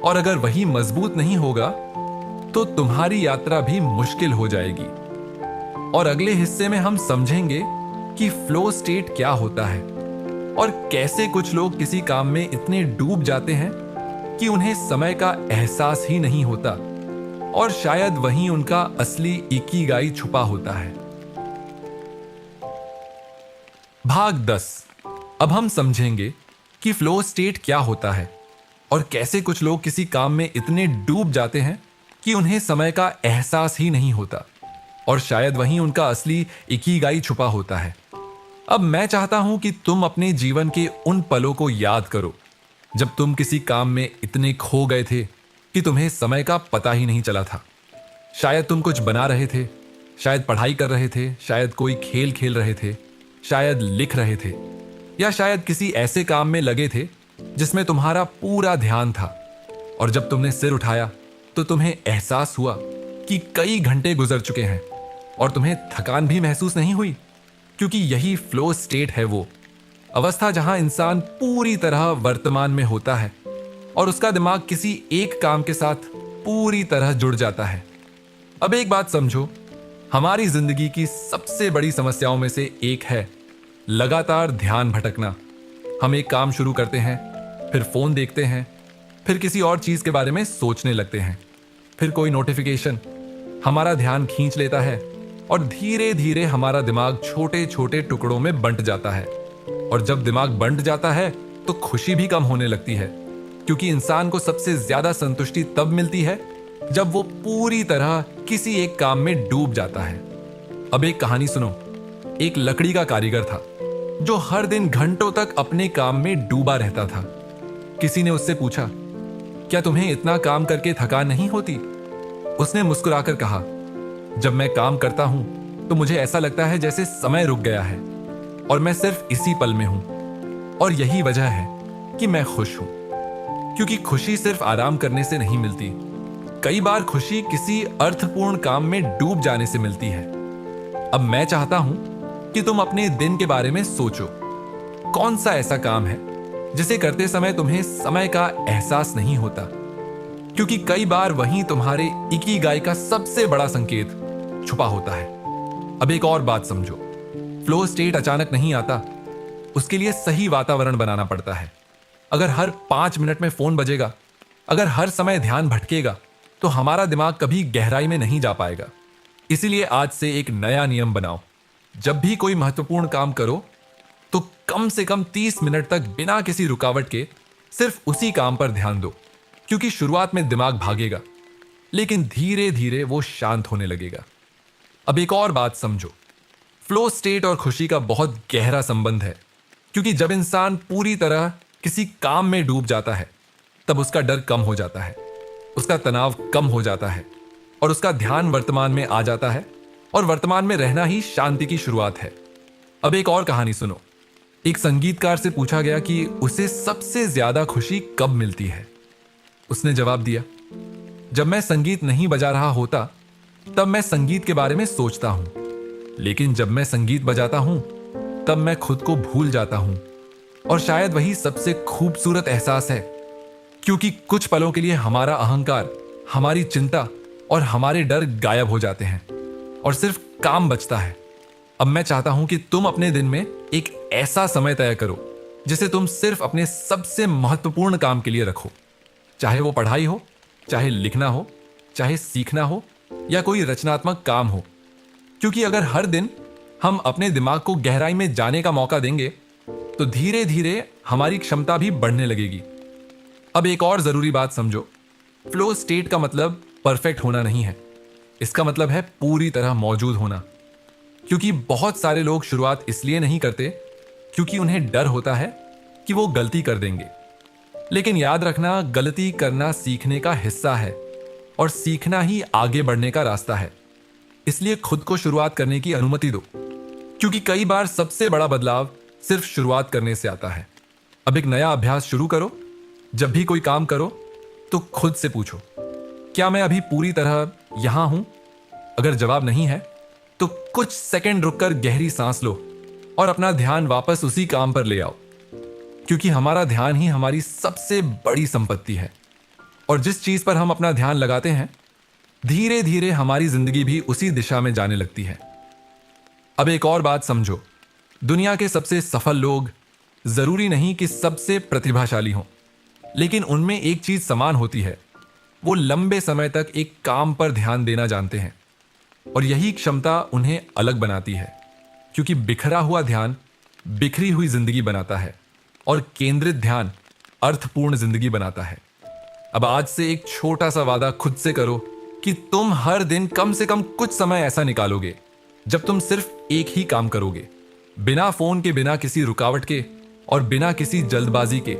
और अगर वही मजबूत नहीं होगा तो तुम्हारी यात्रा भी मुश्किल हो जाएगी। और अगले हिस्से में हम समझेंगे कि फ्लो स्टेट क्या होता है और कैसे कुछ लोग किसी काम में इतने डूब जाते हैं कि उन्हें समय का एहसास ही नहीं होता, और शायद वहीं उनका असली इकिगाई छुपा होता है। भाग 10। अब हम समझेंगे कि फ्लो स्टेट क्या होता है और कैसे कुछ लोग किसी काम में इतने डूब जाते हैं कि उन्हें समय का एहसास ही नहीं होता, और शायद वहीं उनका असली इकिगाई छुपा होता है। अब मैं चाहता हूं कि तुम अपने जीवन के उन पलों को याद करो जब तुम किसी काम में इतने खो गए थे कि तुम्हें समय का पता ही नहीं चला था। शायद तुम कुछ बना रहे थे, शायद पढ़ाई कर रहे थे, शायद कोई खेल खेल रहे थे, शायद लिख रहे थे, या शायद किसी ऐसे काम में लगे थे जिसमें तुम्हारा पूरा ध्यान था। और जब तुमने सिर उठाया तो तुम्हें एहसास हुआ कि कई घंटे गुजर चुके हैं और तुम्हें थकान भी महसूस नहीं हुई, क्योंकि यही फ्लो स्टेट है, वो अवस्था जहां इंसान पूरी तरह वर्तमान में होता है और उसका दिमाग किसी एक काम के साथ पूरी तरह जुड़ जाता है। अब एक बात समझो, हमारी जिंदगी की सबसे बड़ी समस्याओं में से एक है लगातार ध्यान भटकना। हम एक काम शुरू करते हैं, फिर फोन देखते हैं, फिर किसी और चीज के बारे में सोचने लगते हैं। फिर कोई नोटिफिकेशन हमारा ध्यान खींच लेता है और धीरे धीरे हमारा दिमाग छोटे छोटे टुकड़ों में बंट जाता है। और जब दिमाग बंट जाता है तो खुशी भी कम होने लगती है, क्योंकि इंसान को सबसे ज्यादा संतुष्टि तब मिलती है जब वो पूरी तरह किसी एक काम में डूब जाता है। अब एक कहानी सुनो। एक लकड़ी का कारीगर था जो हर दिन घंटों तक अपने काम में डूबा रहता था। किसी ने उससे पूछा, क्या तुम्हें इतना काम करके थकान नहीं होती? उसने मुस्कुराकर कहा, जब मैं काम करता हूं तो मुझे ऐसा लगता है जैसे समय रुक गया है और मैं सिर्फ इसी पल में हूं। और यही वजह है कि मैं खुश हूं, क्योंकि खुशी सिर्फ आराम करने से नहीं मिलती। कई बार खुशी किसी अर्थपूर्ण काम में डूब जाने से मिलती है। अब मैं चाहता हूं कि तुम अपने दिन के बारे में सोचो। कौन सा ऐसा काम है जिसे करते समय तुम्हें समय का एहसास नहीं होता? क्योंकि कई बार वहीं तुम्हारे इकिगाई का सबसे बड़ा संकेत छुपा होता है। अब एक और बात समझो, फ्लो स्टेट अचानक नहीं आता, उसके लिए सही वातावरण बनाना पड़ता है। अगर हर 5 मिनट में फोन बजेगा, अगर हर समय ध्यान भटकेगा, तो हमारा दिमाग कभी गहराई में नहीं जा पाएगा। इसीलिए आज से एक नया नियम बनाओ। जब भी कोई महत्वपूर्ण काम करो तो कम से कम 30 मिनट तक बिना किसी रुकावट के सिर्फ उसी काम पर ध्यान दो। क्योंकि शुरुआत में दिमाग भागेगा, लेकिन धीरे धीरे वो शांत होने लगेगा। अब एक और बात समझो, फ्लो स्टेट और खुशी का बहुत गहरा संबंध है। क्योंकि जब इंसान पूरी तरह किसी काम में डूब जाता है, तब उसका डर कम हो जाता है, उसका तनाव कम हो जाता है और उसका ध्यान वर्तमान में आ जाता है। और वर्तमान में रहना ही शांति की शुरुआत है। अब एक और कहानी सुनो। एक संगीतकार से पूछा गया कि उसे सबसे ज्यादा खुशी कब मिलती है। उसने जवाब दिया, जब मैं संगीत नहीं बजा रहा होता तब मैं संगीत के बारे में सोचता हूं, लेकिन जब मैं संगीत बजाता हूं तब मैं खुद को भूल जाता हूं। और शायद वही सबसे खूबसूरत एहसास है, क्योंकि कुछ पलों के लिए हमारा अहंकार, हमारी चिंता और हमारे डर गायब हो जाते हैं और सिर्फ काम बचता है। अब मैं चाहता हूं कि तुम अपने दिन में एक ऐसा समय तय करो जिसे तुम सिर्फ अपने सबसे महत्वपूर्ण काम के लिए रखो। चाहे वो पढ़ाई हो, चाहे लिखना हो, चाहे सीखना हो या कोई रचनात्मक काम हो। क्योंकि अगर हर दिन हम अपने दिमाग को गहराई में जाने का मौका देंगे तो धीरे धीरे हमारी क्षमता भी बढ़ने लगेगी। अब एक और जरूरी बात समझो, फ्लो स्टेट का मतलब परफेक्ट होना नहीं है, इसका मतलब है पूरी तरह मौजूद होना। क्योंकि बहुत सारे लोग शुरुआत इसलिए नहीं करते क्योंकि उन्हें डर होता है कि वो गलती कर देंगे। लेकिन याद रखना, गलती करना सीखने का हिस्सा है और सीखना ही आगे बढ़ने का रास्ता है। इसलिए खुद को शुरुआत करने की अनुमति दो, क्योंकि कई बार सबसे बड़ा बदलाव सिर्फ शुरुआत करने से आता है। अब एक नया अभ्यास शुरू करो। जब भी कोई काम करो तो खुद से पूछो, क्या मैं अभी पूरी तरह यहां हूं? अगर जवाब नहीं है तो कुछ सेकंड रुककर गहरी सांस लो और अपना ध्यान वापस उसी काम पर ले आओ। क्योंकि हमारा ध्यान ही हमारी सबसे बड़ी संपत्ति है और जिस चीज पर हम अपना ध्यान लगाते हैं, धीरे धीरे हमारी जिंदगी भी उसी दिशा में जाने लगती है। अब एक और बात समझो, दुनिया के सबसे सफल लोग जरूरी नहीं कि सबसे प्रतिभाशाली हों, लेकिन उनमें एक चीज समान होती है, वो लंबे समय तक एक काम पर ध्यान देना जानते हैं। और यही क्षमता उन्हें अलग बनाती है, क्योंकि बिखरा हुआ ध्यान बिखरी हुई जिंदगी बनाता है और केंद्रित ध्यान अर्थपूर्ण जिंदगी बनाता है। अब आज से एक छोटा सा वादा खुद से करो कि तुम हर दिन कम से कम कुछ समय ऐसा निकालोगे जब तुम सिर्फ एक ही काम करोगे, बिना फोन के, बिना किसी रुकावट के और बिना किसी जल्दबाजी के।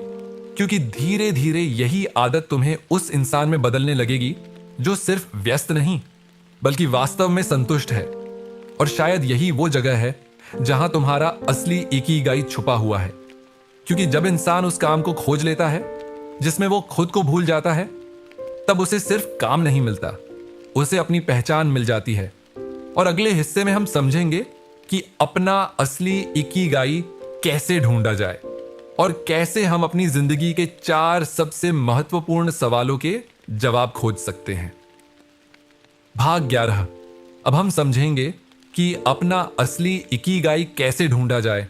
क्योंकि धीरे धीरे यही आदत तुम्हें उस इंसान में बदलने लगेगी जो सिर्फ व्यस्त नहीं बल्कि वास्तव में संतुष्ट है। और शायद यही वो जगह है जहां तुम्हारा असली इकिगाई छुपा हुआ है। क्योंकि जब इंसान उस काम को खोज लेता है जिसमें वो खुद को भूल जाता है, तब उसे सिर्फ काम नहीं मिलता, उसे अपनी पहचान मिल जाती है। और अगले हिस्से में हम समझेंगे कि अपना असली इकिगाई कैसे ढूंढा जाए और कैसे हम अपनी जिंदगी के 4 सबसे महत्वपूर्ण सवालों के जवाब खोज सकते हैं। भाग 11। अब हम समझेंगे कि अपना असली इकिगाई कैसे ढूंढा जाए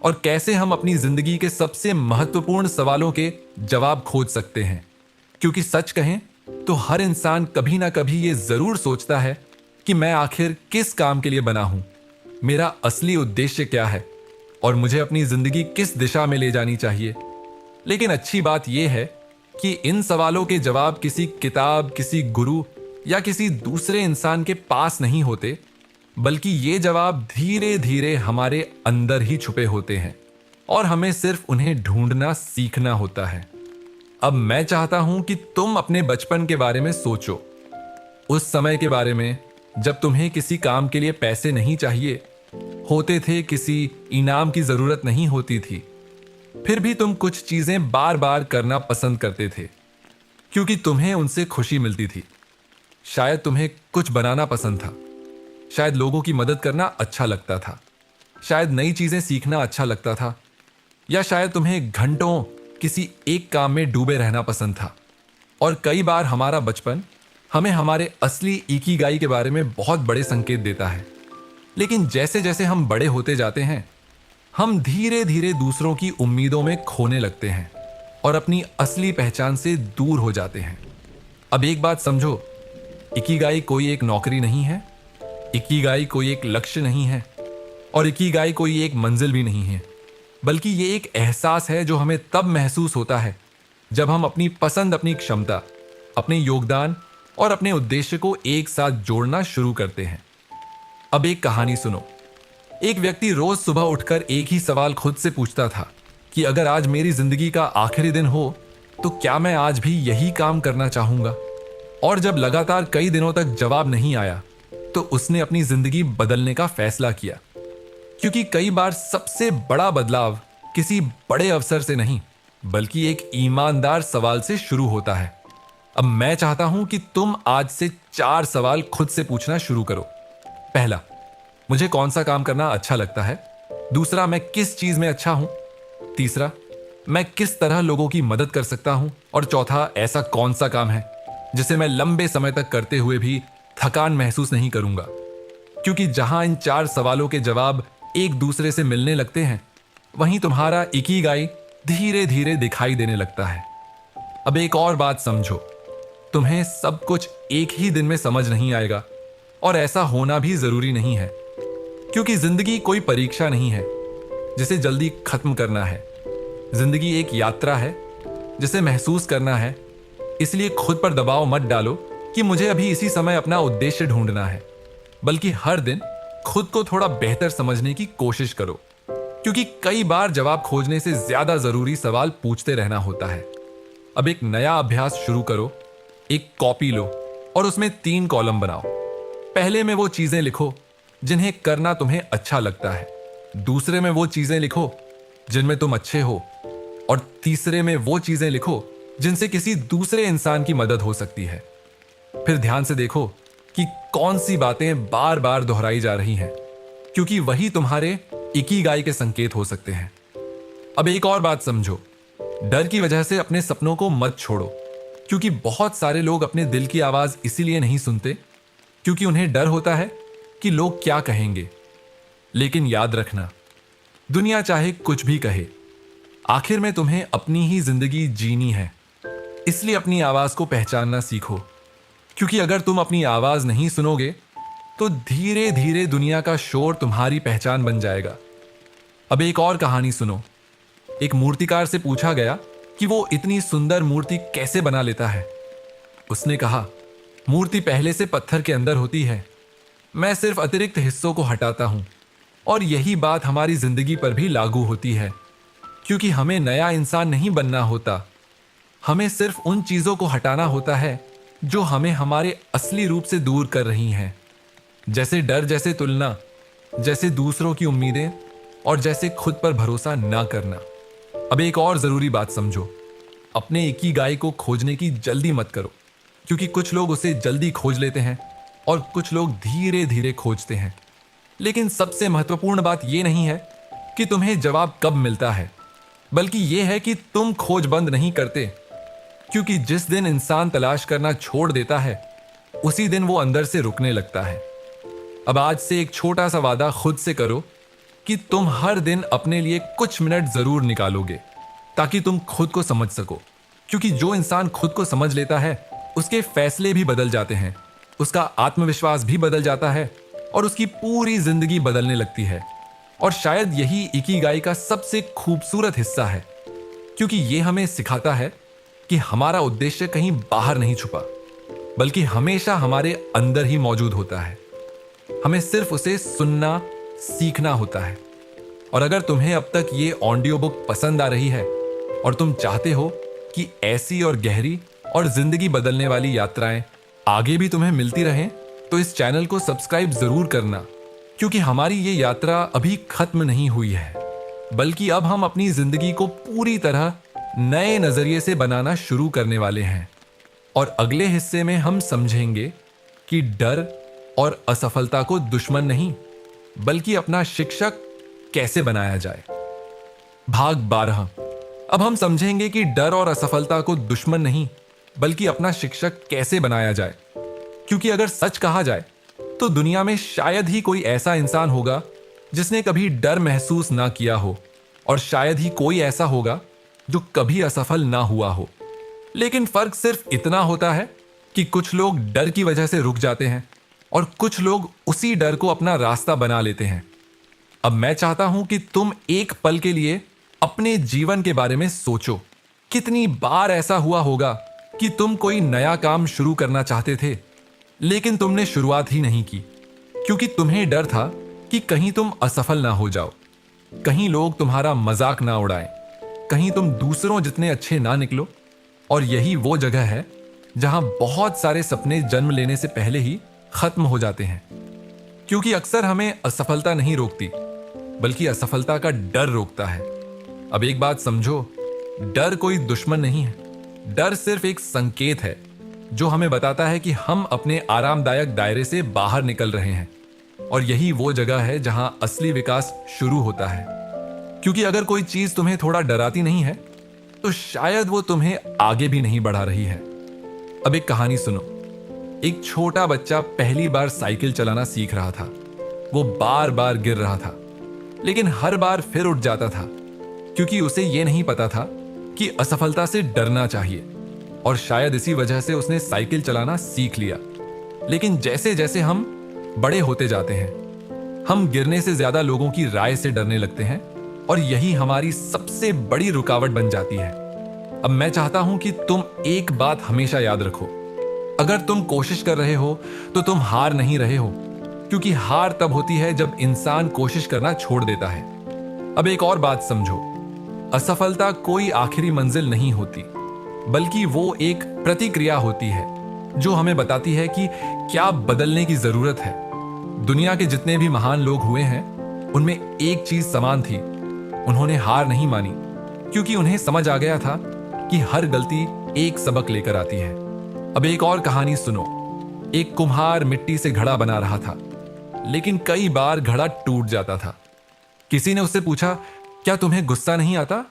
और कैसे हम अपनी जिंदगी के सबसे महत्वपूर्ण सवालों के जवाब खोज सकते हैं। क्योंकि सच कहें तो हर इंसान कभी ना कभी ये जरूर सोचता है कि मैं आखिर किस काम के लिए बना हूं, मेरा असली उद्देश्य क्या है और मुझे अपनी जिंदगी किस दिशा में ले जानी चाहिए। लेकिन अच्छी बात यह है कि इन सवालों के जवाब किसी किताब, किसी गुरु या किसी दूसरे इंसान के पास नहीं होते, बल्कि ये जवाब धीरे धीरे हमारे अंदर ही छुपे होते हैं और हमें सिर्फ उन्हें ढूंढना सीखना होता है। अब मैं चाहता हूं कि तुम अपने बचपन के बारे में सोचो, उस समय के बारे में जब तुम्हें किसी काम के लिए पैसे नहीं चाहिए होते थे, किसी इनाम की जरूरत नहीं होती थी, फिर भी तुम कुछ चीजें बार बार करना पसंद करते थे क्योंकि तुम्हें उनसे खुशी मिलती थी। शायद तुम्हें कुछ बनाना पसंद था, शायद लोगों की मदद करना अच्छा लगता था, शायद नई चीजें सीखना अच्छा लगता था, या शायद तुम्हें घंटों किसी एक काम में डूबे रहना पसंद था। और कई बार हमारा बचपन हमें हमारे असली इकिगाई के बारे में बहुत बड़े संकेत देता है। लेकिन जैसे जैसे हम बड़े होते जाते हैं, हम धीरे धीरे दूसरों की उम्मीदों में खोने लगते हैं और अपनी असली पहचान से दूर हो जाते हैं। अब एक बात समझो, इकिगाई कोई एक नौकरी नहीं है, इकिगाई कोई एक लक्ष्य नहीं है, और इकिगाई कोई एक मंजिल भी नहीं है, बल्कि ये एक एहसास है जो हमें तब महसूस होता है जब हम अपनी पसंद, अपनी क्षमता, अपने योगदान और अपने उद्देश्य को एक साथ जोड़ना शुरू करते हैं। अब एक कहानी सुनो। एक व्यक्ति रोज सुबह उठकर एक ही सवाल खुद से पूछता था कि अगर आज मेरी जिंदगी का आखिरी दिन हो तो क्या मैं आज भी यही काम करना चाहूंगा। और जब लगातार कई दिनों तक जवाब नहीं आया तो उसने अपनी जिंदगी बदलने का फैसला किया, क्योंकि कई बार सबसे बड़ा बदलाव किसी बड़े अवसर से नहीं बल्कि एक ईमानदार सवाल से शुरू होता है। अब मैं चाहता हूं कि तुम आज से 4 सवाल खुद से पूछना शुरू करो। पहला, मुझे कौन सा काम करना अच्छा लगता है। दूसरा, मैं किस चीज में अच्छा हूं। तीसरा, मैं किस तरह लोगों की मदद कर सकता हूं। और चौथा, ऐसा कौन सा काम है जिसे मैं लंबे समय तक करते हुए भी थकान महसूस नहीं करूंगा। क्योंकि जहां इन 4 सवालों के जवाब एक दूसरे से मिलने लगते हैं, वहीं तुम्हारा इकिगाई धीरे धीरे दिखाई देने लगता है। अब एक और बात समझो, तुम्हें सब कुछ एक ही दिन में समझ नहीं आएगा, और ऐसा होना भी जरूरी नहीं है, क्योंकि जिंदगी कोई परीक्षा नहीं है जिसे जल्दी खत्म करना है। जिंदगी एक यात्रा है जिसे महसूस करना है। इसलिए खुद पर दबाव मत डालो कि मुझे अभी इसी समय अपना उद्देश्य ढूंढना है, बल्कि हर दिन खुद को थोड़ा बेहतर समझने की कोशिश करो, क्योंकि कई बार जवाब खोजने से ज्यादा जरूरी सवाल पूछते रहना होता है। अब एक नया अभ्यास शुरू करो। एक कॉपी लो और उसमें 3 कॉलम बनाओ। पहले में वो चीजें लिखो जिन्हें करना तुम्हें अच्छा लगता है, दूसरे में वो चीजें लिखो जिनमें तुम अच्छे हो, और तीसरे में वो चीजें लिखो जिनसे किसी दूसरे इंसान की मदद हो सकती है। फिर ध्यान से देखो कि कौन सी बातें बार बार दोहराई जा रही हैं, क्योंकि वही तुम्हारे इकिगाई के संकेत हो सकते हैं। अब एक और बात समझो, डर की वजह से अपने सपनों को मत छोड़ो, क्योंकि बहुत सारे लोग अपने दिल की आवाज इसीलिए नहीं सुनते क्योंकि उन्हें डर होता है कि लोग क्या कहेंगे। लेकिन याद रखना, दुनिया चाहे कुछ भी कहे, आखिर में तुम्हें अपनी ही जिंदगी जीनी है। इसलिए अपनी आवाज को पहचानना सीखो, क्योंकि अगर तुम अपनी आवाज नहीं सुनोगे तो धीरे धीरे दुनिया का शोर तुम्हारी पहचान बन जाएगा। अब एक और कहानी सुनो। एक मूर्तिकार से पूछा गया कि वो इतनी सुंदर मूर्ति कैसे बना लेता है। उसने कहा, मूर्ति पहले से पत्थर के अंदर होती है, मैं सिर्फ अतिरिक्त हिस्सों को हटाता हूं। और यही बात हमारी जिंदगी पर भी लागू होती है, क्योंकि हमें नया इंसान नहीं बनना होता, हमें सिर्फ उन चीजों को हटाना होता है जो हमें हमारे असली रूप से दूर कर रही हैं, जैसे डर, जैसे तुलना, जैसे दूसरों की उम्मीदें, और जैसे खुद पर भरोसा ना करना। अब एक और जरूरी बात समझो, अपने इकिगाई को खोजने की जल्दी मत करो, क्योंकि कुछ लोग उसे जल्दी खोज लेते हैं और कुछ लोग धीरे धीरे खोजते हैं। लेकिन सबसे महत्वपूर्ण बात यह नहीं है कि तुम्हें जवाब कब मिलता है, बल्कि यह है कि तुम खोज बंद नहीं करते, क्योंकि जिस दिन इंसान तलाश करना छोड़ देता है उसी दिन वो अंदर से रुकने लगता है। अब आज से एक छोटा सा वादा खुद से करो कि तुम हर दिन अपने लिए कुछ मिनट जरूर निकालोगे, ताकि तुम खुद को समझ सको, क्योंकि जो इंसान खुद को समझ लेता है उसके फैसले भी बदल जाते हैं, उसका आत्मविश्वास भी बदल जाता है और उसकी पूरी जिंदगी बदलने लगती है। और शायद यही इकिगाई का सबसे खूबसूरत हिस्सा है, क्योंकि ये हमें सिखाता है कि हमारा उद्देश्य कहीं बाहर नहीं छुपा, बल्कि हमेशा हमारे अंदर ही मौजूद होता है। हमें सिर्फ उसे सुनना सीखना होता है। और अगर तुम्हें अब तक ये ऑडियो बुक पसंद आ रही है और तुम चाहते हो कि ऐसी और गहरी और जिंदगी बदलने वाली यात्राएं आगे भी तुम्हें मिलती रहें, तो इस चैनल को सब्सक्राइब जरूर करना, क्योंकि हमारी ये यात्रा अभी खत्म नहीं हुई है, बल्कि अब हम अपनी जिंदगी को पूरी तरह नए नजरिए से बनाना शुरू करने वाले हैं। और अगले हिस्से में हम समझेंगे कि डर और असफलता को दुश्मन नहीं, बल्कि अपना शिक्षक कैसे बनाया जाए। भाग 12। अब हम समझेंगे कि डर और असफलता को दुश्मन नहीं, बल्कि अपना शिक्षक कैसे बनाया जाए। क्योंकि अगर सच कहा जाए तो दुनिया में शायद ही कोई ऐसा इंसान होगा जिसने कभी डर महसूस ना किया हो, और शायद ही कोई ऐसा होगा जो कभी असफल ना हुआ हो। लेकिन फर्क सिर्फ इतना होता है कि कुछ लोग डर की वजह से रुक जाते हैं और कुछ लोग उसी डर को अपना रास्ता बना लेते हैं। अब मैं चाहता हूं कि तुम एक पल के लिए अपने जीवन के बारे में सोचो। कितनी बार ऐसा हुआ होगा कि तुम कोई नया काम शुरू करना चाहते थे, लेकिन तुमने शुरुआत ही नहीं की, क्योंकि तुम्हें डर था कि कहीं तुम असफल ना हो जाओ, कहीं लोग तुम्हारा मजाक ना उड़ाएं, कहीं तुम दूसरों जितने अच्छे ना निकलो। और यही वो जगह है जहां बहुत सारे सपने जन्म लेने से पहले ही खत्म हो जाते हैं। क्योंकि अक्सर हमें असफलता नहीं रोकती, बल्कि असफलता का डर रोकता है। अब एक बात समझो, डर कोई दुश्मन नहीं है। डर सिर्फ एक संकेत है जो हमें बताता है कि हम अपने आरामदायक दायरे से बाहर निकल रहे हैं। और यही वो जगह है जहां असली विकास शुरू होता है। क्योंकि अगर कोई चीज तुम्हें थोड़ा डराती नहीं है, तो शायद वो तुम्हें आगे भी नहीं बढ़ा रही है। अब एक कहानी सुनो। एक छोटा बच्चा पहली बार साइकिल चलाना सीख रहा था। वो बार बार गिर रहा था, लेकिन हर बार फिर उठ जाता था, क्योंकि उसे यह नहीं पता था कि असफलता से डरना चाहिए। और शायद इसी वजह से उसने साइकिल चलाना सीख लिया। लेकिन जैसे जैसे हम बड़े होते जाते हैं, हम गिरने से ज्यादा लोगों की राय से डरने लगते हैं, और यही हमारी सबसे बड़ी रुकावट बन जाती है। अब मैं चाहता हूं कि तुम एक बात हमेशा याद रखो। अगर तुम कोशिश कर रहे हो तो तुम हार नहीं रहे हो, क्योंकि हार तब होती है जब इंसान कोशिश करना छोड़ देता है। अब एक और बात समझो, असफलता कोई आखिरी मंजिल नहीं होती, बल्कि वो एक प्रतिक्रिया होती है जो हमें बताती है कि क्या बदलने की जरूरत है। दुनिया के जितने भी महान लोग हुए हैं, उनमें एक चीज समान थी, उन्होंने हार नहीं मानी, क्योंकि उन्हें समझ आ गया था कि हर गलती एक सबक लेकर आती है। अब एक और कहानी सुनो। एक कुम्हार मिट्टी से घड़ा बना रहा था, लेकिन कई बार घड़ा टूट जाता था। किसी ने उससे पूछा, क्या तुम्हें गुस्सा नहीं आता?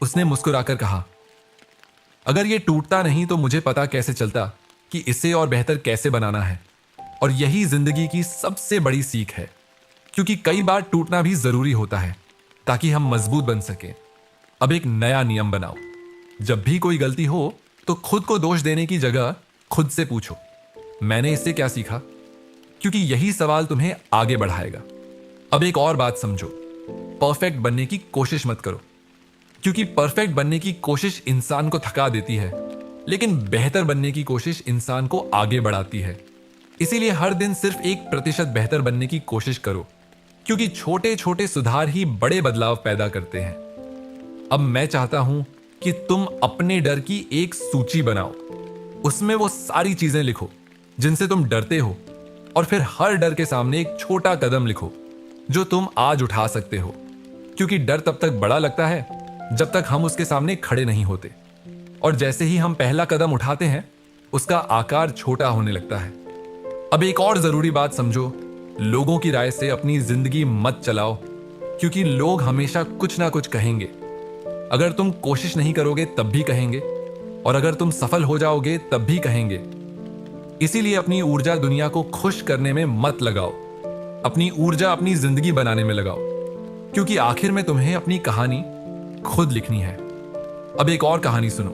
उसने मुस्कुराकर कहा, अगर ये टूटता नहीं तो मुझे पता कैसे चलता कि इसे और बेहतर कैसे बनाना है। और यही जिंदगी की सबसे बड़ी सीख है, क्योंकि कई बार टूटना भी जरूरी होता है ताकि हम मजबूत बन सकें। अब एक नया नियम बनाओ। जब भी कोई गलती हो तो खुद को दोष देने की जगह खुद से पूछो, मैंने इससे क्या सीखा? क्योंकि यही सवाल तुम्हें आगे बढ़ाएगा। अब एक और बात समझो, परफेक्ट बनने की कोशिश मत करो, क्योंकि परफेक्ट बनने की कोशिश इंसान को थका देती है, लेकिन बेहतर बनने की कोशिश इंसान को आगे बढ़ाती है। इसीलिए हर दिन सिर्फ 1% बेहतर बनने की कोशिश करो, क्योंकि छोटे छोटे सुधार ही बड़े बदलाव पैदा करते हैं। अब मैं चाहता हूं कि तुम अपने डर की एक सूची बनाओ। उसमें वो सारी चीजें लिखो जिनसे तुम डरते हो, और फिर हर डर के सामने एक छोटा कदम लिखो जो तुम आज उठा सकते हो। क्योंकि डर तब तक बड़ा लगता है जब तक हम उसके सामने खड़े नहीं होते, और जैसे ही हम पहला कदम उठाते हैं उसका आकार छोटा होने लगता है। अब एक और जरूरी बात समझो, लोगों की राय से अपनी जिंदगी मत चलाओ, क्योंकि लोग हमेशा कुछ ना कुछ कहेंगे। अगर तुम कोशिश नहीं करोगे तब भी कहेंगे, और अगर तुम सफल हो जाओगे तब भी कहेंगे। इसीलिए अपनी ऊर्जा दुनिया को खुश करने में मत लगाओ, अपनी ऊर्जा अपनी जिंदगी बनाने में लगाओ, क्योंकि आखिर में तुम्हें अपनी कहानी खुद लिखनी है। अब एक और कहानी सुनो।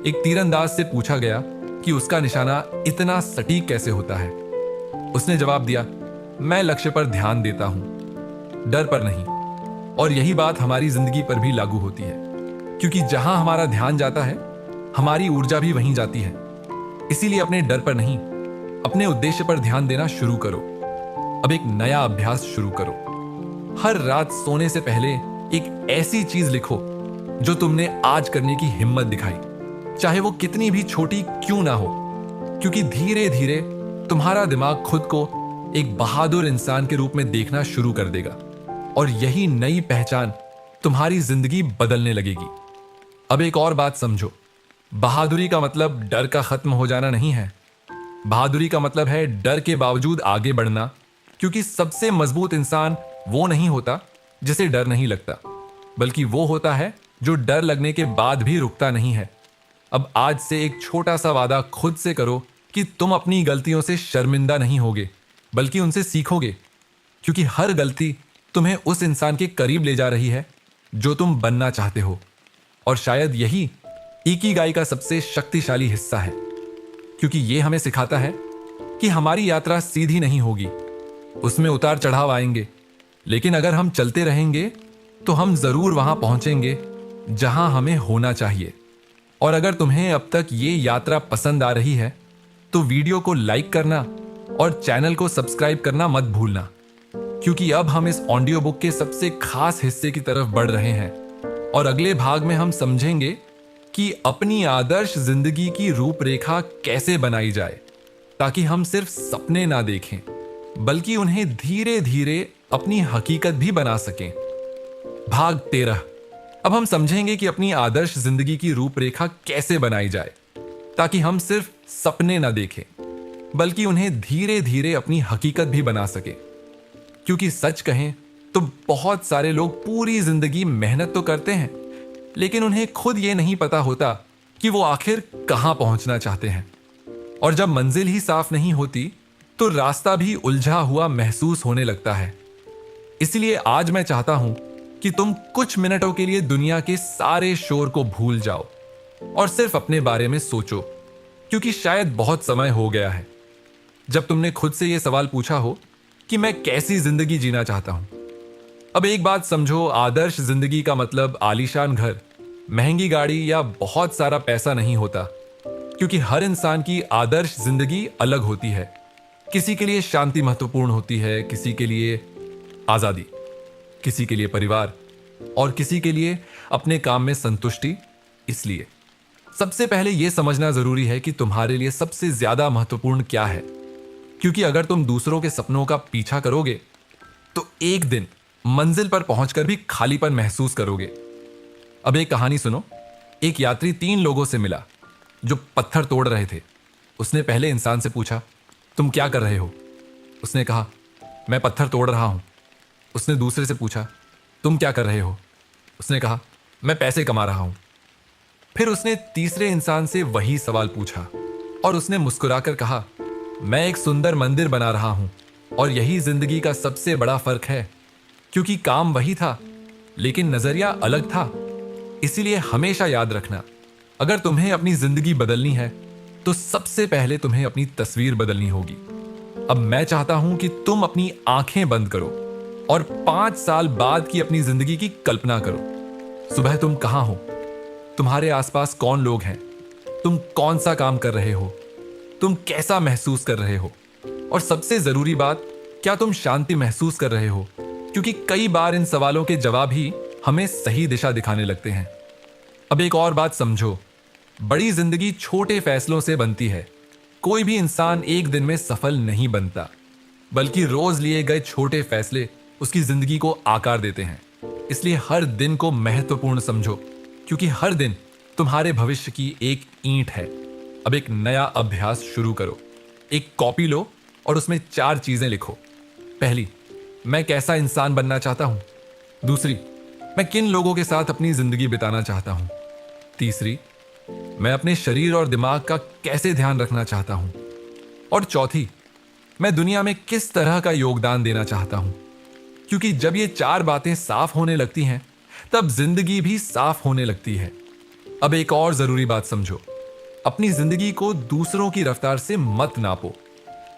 एक तीरंदाज से पूछा गया कि उसका निशाना इतना सटीक कैसे होता है। उसने जवाब दिया, मैं लक्ष्य पर ध्यान देता हूं, डर पर नहीं। और यही बात हमारी जिंदगी पर भी लागू होती है, क्योंकि जहां हमारा ध्यान जाता है हमारी ऊर्जा भी वहीं जाती है। इसीलिए अपने डर पर नहीं, अपने उद्देश्य पर ध्यान देना शुरू करो। अब एक नया अभ्यास शुरू करो। हर रात सोने से पहले एक ऐसी चीज लिखो जो तुमने आज करने की हिम्मत दिखाई, चाहे वो कितनी भी छोटी क्यों ना हो, क्योंकि धीरे धीरे तुम्हारा दिमाग खुद को एक बहादुर इंसान के रूप में देखना शुरू कर देगा और यही नई पहचान तुम्हारी जिंदगी बदलने लगेगी। अब एक और बात समझो, बहादुरी का मतलब डर का खत्म हो जाना नहीं है। बहादुरी का मतलब है डर के बावजूद आगे बढ़ना, क्योंकि सबसे मजबूत इंसान वो नहीं होता जिसे डर नहीं लगता, बल्कि वो होता है जो डर लगने के बाद भी रुकता नहीं है। अब आज से एक छोटा सा वादा खुद से करो कि तुम अपनी गलतियों से शर्मिंदा नहीं होगे, बल्कि उनसे सीखोगे, क्योंकि हर गलती तुम्हें उस इंसान के करीब ले जा रही है जो तुम बनना चाहते हो। और शायद यही इकिगाई का सबसे शक्तिशाली हिस्सा है, क्योंकि ये हमें सिखाता है कि हमारी यात्रा सीधी नहीं होगी, उसमें उतार चढ़ाव आएंगे, लेकिन अगर हम चलते रहेंगे तो हम जरूर वहां पहुंचेंगे जहां हमें होना चाहिए। और अगर तुम्हें अब तक ये यात्रा पसंद आ रही है तो वीडियो को लाइक करना और चैनल को सब्सक्राइब करना मत भूलना, क्योंकि अब हम इस ऑडियो बुक के सबसे खास हिस्से की तरफ बढ़ रहे हैं। और अगले भाग में हम समझेंगे कि अपनी आदर्श जिंदगी की रूपरेखा कैसे बनाई जाए, ताकि हम सिर्फ सपने ना देखें बल्कि उन्हें धीरे धीरे अपनी हकीकत भी बना सकें। भाग 13। अब हम समझेंगे कि अपनी आदर्श जिंदगी की रूपरेखा कैसे बनाई जाए, ताकि हम सिर्फ सपने ना देखें बल्कि उन्हें धीरे धीरे अपनी हकीकत भी बना सके। क्योंकि सच कहें तो बहुत सारे लोग पूरी जिंदगी मेहनत तो करते हैं, लेकिन उन्हें खुद ये नहीं पता होता कि वो आखिर कहां पहुंचना चाहते हैं। और जब मंजिल ही साफ नहीं होती तो रास्ता भी उलझा हुआ महसूस होने लगता है। इसलिए आज मैं चाहता हूं कि तुम कुछ मिनटों के लिए दुनिया के सारे शोर को भूल जाओ और सिर्फ अपने बारे में सोचो, क्योंकि शायद बहुत समय हो गया है जब तुमने खुद से यह सवाल पूछा हो कि मैं कैसी जिंदगी जीना चाहता हूं। अब एक बात समझो, आदर्श जिंदगी का मतलब आलीशान घर, महंगी गाड़ी या बहुत सारा पैसा नहीं होता, क्योंकि हर इंसान की आदर्श जिंदगी अलग होती है। किसी के लिए शांति महत्वपूर्ण होती है, किसी के लिए आजादी, किसी के लिए परिवार और किसी के लिए अपने काम में संतुष्टि। इसलिए सबसे पहले यह समझना जरूरी है कि तुम्हारे लिए सबसे ज्यादा महत्वपूर्ण क्या है, क्योंकि अगर तुम दूसरों के सपनों का पीछा करोगे तो एक दिन मंजिल पर पहुंचकर भी खालीपन महसूस करोगे। अब एक कहानी सुनो। एक यात्री 3 लोगों से मिला जो पत्थर तोड़ रहे थे। उसने पहले इंसान से पूछा, तुम क्या कर रहे हो? उसने कहा, मैं पत्थर तोड़ रहा हूं। उसने दूसरे से पूछा, तुम क्या कर रहे हो? उसने कहा, मैं पैसे कमा रहा हूं। फिर उसने तीसरे इंसान से वही सवाल पूछा और उसने मुस्कुराकर कहा, मैं एक सुंदर मंदिर बना रहा हूं। और यही जिंदगी का सबसे बड़ा फर्क है, क्योंकि काम वही था लेकिन नजरिया अलग था। इसीलिए हमेशा याद रखना, अगर तुम्हें अपनी जिंदगी बदलनी है तो सबसे पहले तुम्हें अपनी तस्वीर बदलनी होगी। अब मैं चाहता हूं कि तुम अपनी आंखें बंद करो और 5 साल बाद की अपनी जिंदगी की कल्पना करो। सुबह तुम कहां हो? तुम्हारे आसपास कौन लोग हैं? तुम कौन सा काम कर रहे हो? तुम कैसा महसूस कर रहे हो? और सबसे जरूरी बात, क्या तुम शांति महसूस कर रहे हो? क्योंकि कई बार इन सवालों के जवाब ही हमें सही दिशा दिखाने लगते हैं। अब एक और बात समझो, बड़ी जिंदगी छोटे फैसलों से बनती है। कोई भी इंसान एक दिन में सफल नहीं बनता, बल्कि रोज लिए गए छोटे फैसले उसकी जिंदगी को आकार देते हैं। इसलिए हर दिन को महत्वपूर्ण समझो, क्योंकि हर दिन तुम्हारे भविष्य की एक ईंट है। अब एक नया अभ्यास शुरू करो। एक कॉपी लो और उसमें 4 चीजें लिखो। पहली, मैं कैसा इंसान बनना चाहता हूं। दूसरी, मैं किन लोगों के साथ अपनी जिंदगी बिताना चाहता हूं। तीसरी, मैं अपने शरीर और दिमाग का कैसे ध्यान रखना चाहता हूं। और चौथी, मैं दुनिया में किस तरह का योगदान देना चाहता हूं। क्योंकि जब ये 4 बातें साफ होने लगती हैं, तब जिंदगी भी साफ होने लगती है। अब एक और जरूरी बात समझो, अपनी जिंदगी को दूसरों की रफ्तार से मत नापो,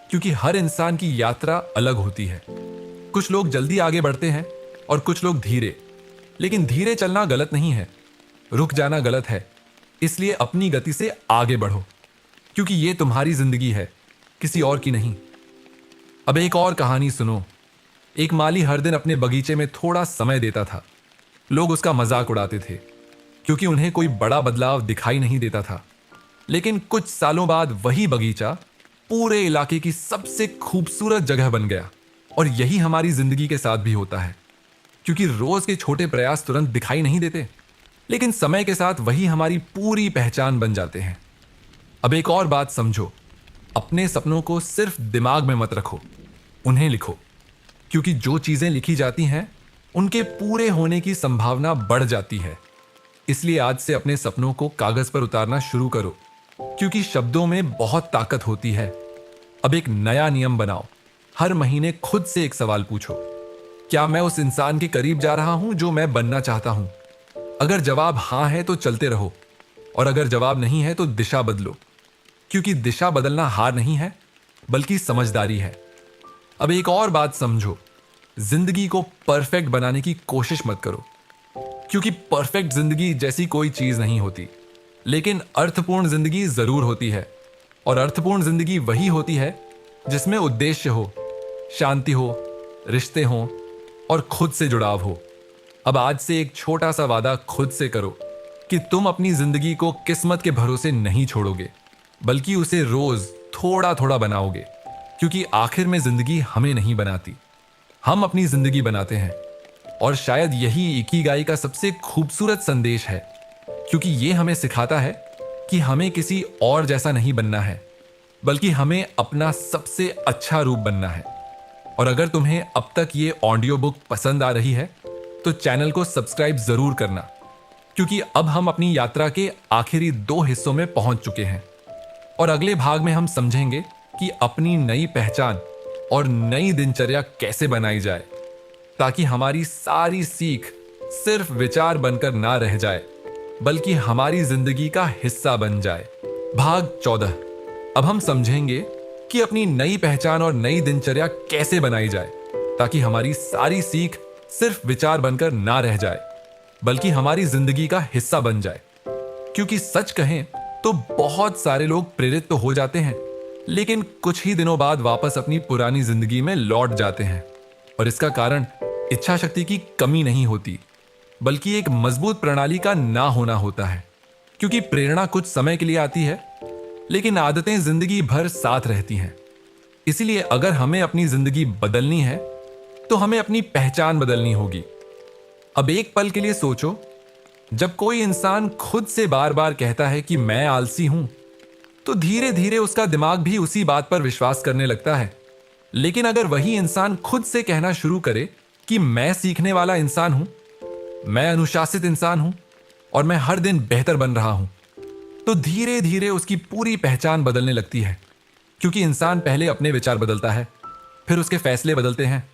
क्योंकि हर इंसान की यात्रा अलग होती है। कुछ लोग जल्दी आगे बढ़ते हैं और कुछ लोग धीरे। लेकिन धीरे चलना गलत नहीं है, रुक जाना गलत है। इसलिए अपनी गति से आगे बढ़ो, क्योंकि ये तुम्हारी जिंदगी है, किसी और की नहीं। अब एक और कहानी सुनो। एक माली हर दिन अपने बगीचे में थोड़ा समय देता था। लोग उसका मजाक उड़ाते थे, क्योंकि उन्हें कोई बड़ा बदलाव दिखाई नहीं देता था। लेकिन कुछ सालों बाद वही बगीचा पूरे इलाके की सबसे खूबसूरत जगह बन गया। और यही हमारी जिंदगी के साथ भी होता है, क्योंकि रोज के छोटे प्रयास तुरंत दिखाई नहीं देते, लेकिन समय के साथ वही हमारी पूरी पहचान बन जाते हैं। अब एक और बात समझो, अपने सपनों को सिर्फ दिमाग में मत रखो, उन्हें लिखो, क्योंकि जो चीजें लिखी जाती हैं उनके पूरे होने की संभावना बढ़ जाती है। इसलिए आज से अपने सपनों को कागज पर उतारना शुरू करो, क्योंकि शब्दों में बहुत ताकत होती है। अब एक नया नियम बनाओ, हर महीने खुद से एक सवाल पूछो, क्या मैं उस इंसान के करीब जा रहा हूं जो मैं बनना चाहता हूं? अगर जवाब हां है तो चलते रहो, और अगर जवाब नहीं है तो दिशा बदलो, क्योंकि दिशा बदलना हार नहीं है, बल्कि समझदारी है। अब एक और बात समझो, जिंदगी को परफेक्ट बनाने की कोशिश मत करो, क्योंकि परफेक्ट जिंदगी जैसी कोई चीज नहीं होती। लेकिन अर्थपूर्ण जिंदगी जरूर होती है, और अर्थपूर्ण जिंदगी वही होती है जिसमें उद्देश्य हो, शांति हो, रिश्ते हो और खुद से जुड़ाव हो। अब आज से एक छोटा सा वादा खुद से करो कि तुम अपनी जिंदगी को किस्मत के भरोसे नहीं छोड़ोगे, बल्कि उसे रोज थोड़ा थोड़ा बनाओगे, क्योंकि आखिर में जिंदगी हमें नहीं बनाती, हम अपनी जिंदगी बनाते हैं। और शायद यही इकिगाई का सबसे खूबसूरत संदेश है, क्योंकि ये हमें सिखाता है कि हमें किसी और जैसा नहीं बनना है, बल्कि हमें अपना सबसे अच्छा रूप बनना है। और अगर तुम्हें अब तक ये ऑडियो बुक पसंद आ रही है तो चैनल को सब्सक्राइब जरूर करना, क्योंकि अब हम अपनी यात्रा के आखिरी 2 हिस्सों में पहुंच चुके हैं। और अगले भाग में हम समझेंगे कि अपनी नई पहचान और नई दिनचर्या कैसे बनाई जाए, ताकि हमारी सारी सीख सिर्फ विचार बनकर ना रह जाए, बल्कि हमारी जिंदगी का हिस्सा बन जाए। भाग 14। अब हम समझेंगे कि अपनी नई पहचान और नई दिनचर्या कैसे बनाई जाए, ताकि हमारी सारी सीख सिर्फ विचार बनकर ना रह जाए, बल्कि हमारी जिंदगी का हिस्सा बन जाए। क्योंकि सच कहें तो बहुत सारे लोग प्रेरित तो हो जाते हैं, लेकिन कुछ ही दिनों बाद वापस अपनी पुरानी जिंदगी में लौट जाते हैं। और इसका कारण इच्छा शक्ति की कमी नहीं होती, बल्कि एक मजबूत प्रणाली का ना होना होता है। क्योंकि प्रेरणा कुछ समय के लिए आती है, लेकिन आदतें जिंदगी भर साथ रहती हैं। इसीलिए अगर हमें अपनी जिंदगी बदलनी है तो हमें अपनी पहचान बदलनी होगी। अब एक पल के लिए सोचो, जब कोई इंसान खुद से बार बार कहता है कि मैं आलसी हूं, तो धीरे धीरे उसका दिमाग भी उसी बात पर विश्वास करने लगता है। लेकिन अगर वही इंसान खुद से कहना शुरू करे कि मैं सीखने वाला इंसान हूं, मैं अनुशासित इंसान हूं और मैं हर दिन बेहतर बन रहा हूं, तो धीरे धीरे उसकी पूरी पहचान बदलने लगती है। क्योंकि इंसान पहले अपने विचार बदलता है, फिर उसके फैसले बदलते हैं,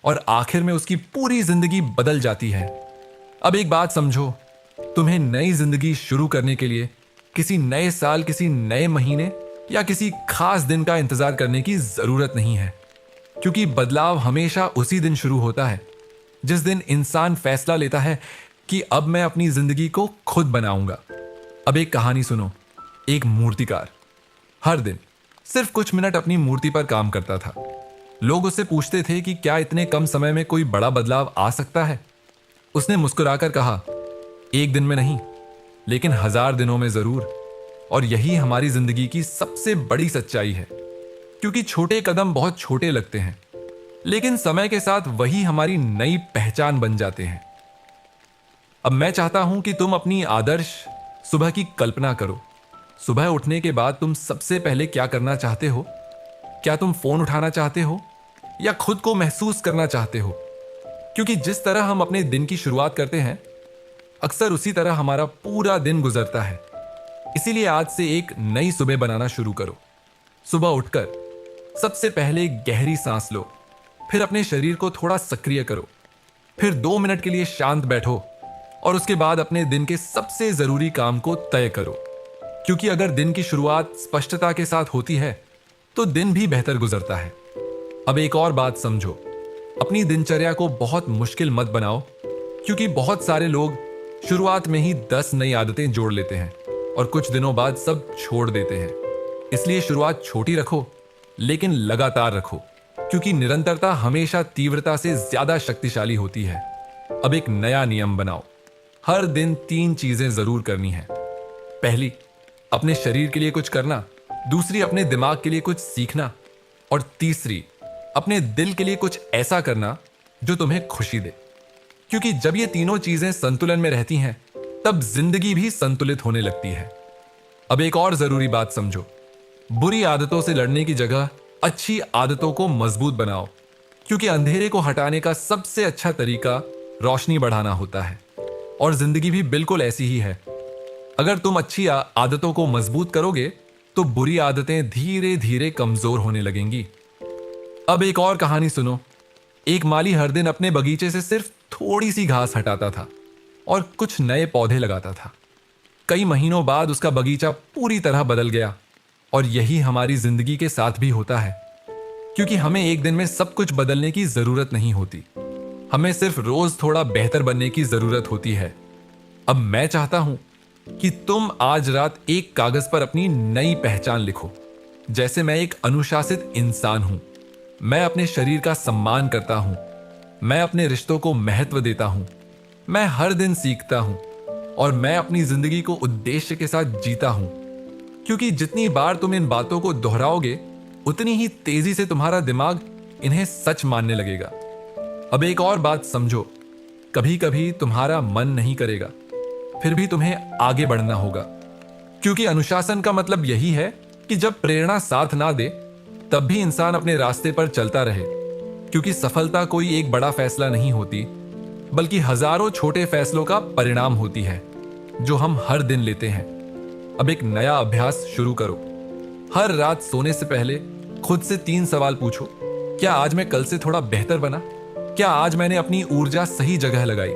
और आखिर में उसकी पूरी जिंदगी बदल जाती है। अब एक बात समझो, तुम्हें नई जिंदगी शुरू करने के लिए किसी नए साल, किसी नए महीने या किसी खास दिन का इंतजार करने की जरूरत नहीं है। क्योंकि बदलाव हमेशा उसी दिन शुरू होता है जिस दिन इंसान फैसला लेता है कि अब मैं अपनी जिंदगी को खुद बनाऊंगा। अब एक कहानी सुनो। एक मूर्तिकार हर दिन सिर्फ कुछ मिनट अपनी मूर्ति पर काम करता था। लोग उससे पूछते थे कि क्या इतने कम समय में कोई बड़ा बदलाव आ सकता है। उसने मुस्कुराकर कहा, एक दिन में नहीं, लेकिन 1000 दिनों में जरूर। और यही हमारी जिंदगी की सबसे बड़ी सच्चाई है। क्योंकि छोटे कदम बहुत छोटे लगते हैं, लेकिन समय के साथ वही हमारी नई पहचान बन जाते हैं। अब मैं चाहता हूं कि तुम अपनी आदर्श सुबह की कल्पना करो। सुबह उठने के बाद तुम सबसे पहले क्या करना चाहते हो? क्या तुम फोन उठाना चाहते हो या खुद को महसूस करना चाहते हो? क्योंकि जिस तरह हम अपने दिन की शुरुआत करते हैं, अक्सर उसी तरह हमारा पूरा दिन गुजरता है। इसीलिए आज से एक नई सुबह बनाना शुरू करो। सुबह उठकर सबसे पहले गहरी सांस लो, फिर अपने शरीर को थोड़ा सक्रिय करो, फिर 2 मिनट के लिए शांत बैठो और उसके बाद अपने दिन के सबसे जरूरी काम को तय करो। क्योंकि अगर दिन की शुरुआत स्पष्टता के साथ होती है तो दिन भी बेहतर गुजरता है। अब एक और बात समझो, अपनी दिनचर्या को बहुत मुश्किल मत बनाओ, क्योंकि बहुत सारे लोग शुरुआत में ही 10 नई आदतें जोड़ लेते हैं और कुछ दिनों बाद सब छोड़ देते हैं। इसलिए शुरुआत छोटी रखो, लेकिन लगातार रखो, क्योंकि निरंतरता हमेशा तीव्रता से ज्यादा शक्तिशाली होती है। अब एक नया नियम बनाओ, हर दिन 3 चीजें जरूर करनी है। पहली, अपने शरीर के लिए कुछ करना। दूसरी, अपने दिमाग के लिए कुछ सीखना। और तीसरी, अपने दिल के लिए कुछ ऐसा करना जो तुम्हें खुशी दे। क्योंकि जब ये तीनों चीजें संतुलन में रहती हैं, तब जिंदगी भी संतुलित होने लगती है। अब एक और जरूरी बात समझो, बुरी आदतों से लड़ने की जगह अच्छी आदतों को मजबूत बनाओ, क्योंकि अंधेरे को हटाने का सबसे अच्छा तरीका रोशनी बढ़ाना होता है। और जिंदगी भी बिल्कुल ऐसी ही है। अगर तुम अच्छी आदतों को मजबूत करोगे तो बुरी आदतें धीरे धीरे कमजोर होने लगेंगी। अब एक और कहानी सुनो। एक माली हर दिन अपने बगीचे से सिर्फ थोड़ी सी घास हटाता था और कुछ नए पौधे लगाता था। कई महीनों बाद उसका बगीचा पूरी तरह बदल गया। और यही हमारी जिंदगी के साथ भी होता है, क्योंकि हमें एक दिन में सब कुछ बदलने की जरूरत नहीं होती। हमें सिर्फ रोज थोड़ा बेहतर बनने की जरूरत होती है। अब मैं चाहता हूं कि तुम आज रात एक कागज पर अपनी नई पहचान लिखो। जैसे मैं एक अनुशासित इंसान हूं, मैं अपने शरीर का सम्मान करता हूं, मैं अपने रिश्तों को महत्व देता हूं, मैं हर दिन सीखता हूं और मैं अपनी जिंदगी को उद्देश्य के साथ जीता हूं। क्योंकि जितनी बार तुम इन बातों को दोहराओगे, उतनी ही तेजी से तुम्हारा दिमाग इन्हें सच मानने लगेगा। अब एक और बात समझो, कभी कभी तुम्हारा मन नहीं करेगा, फिर भी तुम्हें आगे बढ़ना होगा। क्योंकि अनुशासन का मतलब यही है कि जब प्रेरणा साथ ना दे, तब भी इंसान अपने रास्ते पर चलता रहे। क्योंकि सफलता कोई एक बड़ा फैसला नहीं होती, बल्कि हजारों छोटे फैसलों का परिणाम होती है, जो हम हर दिन लेते हैं। अब एक नया अभ्यास शुरू करो। हर रात सोने से पहले खुद से 3 सवाल पूछो। क्या आज मैं कल से थोड़ा बेहतर बना? क्या आज मैंने अपनी ऊर्जा सही जगह लगाई?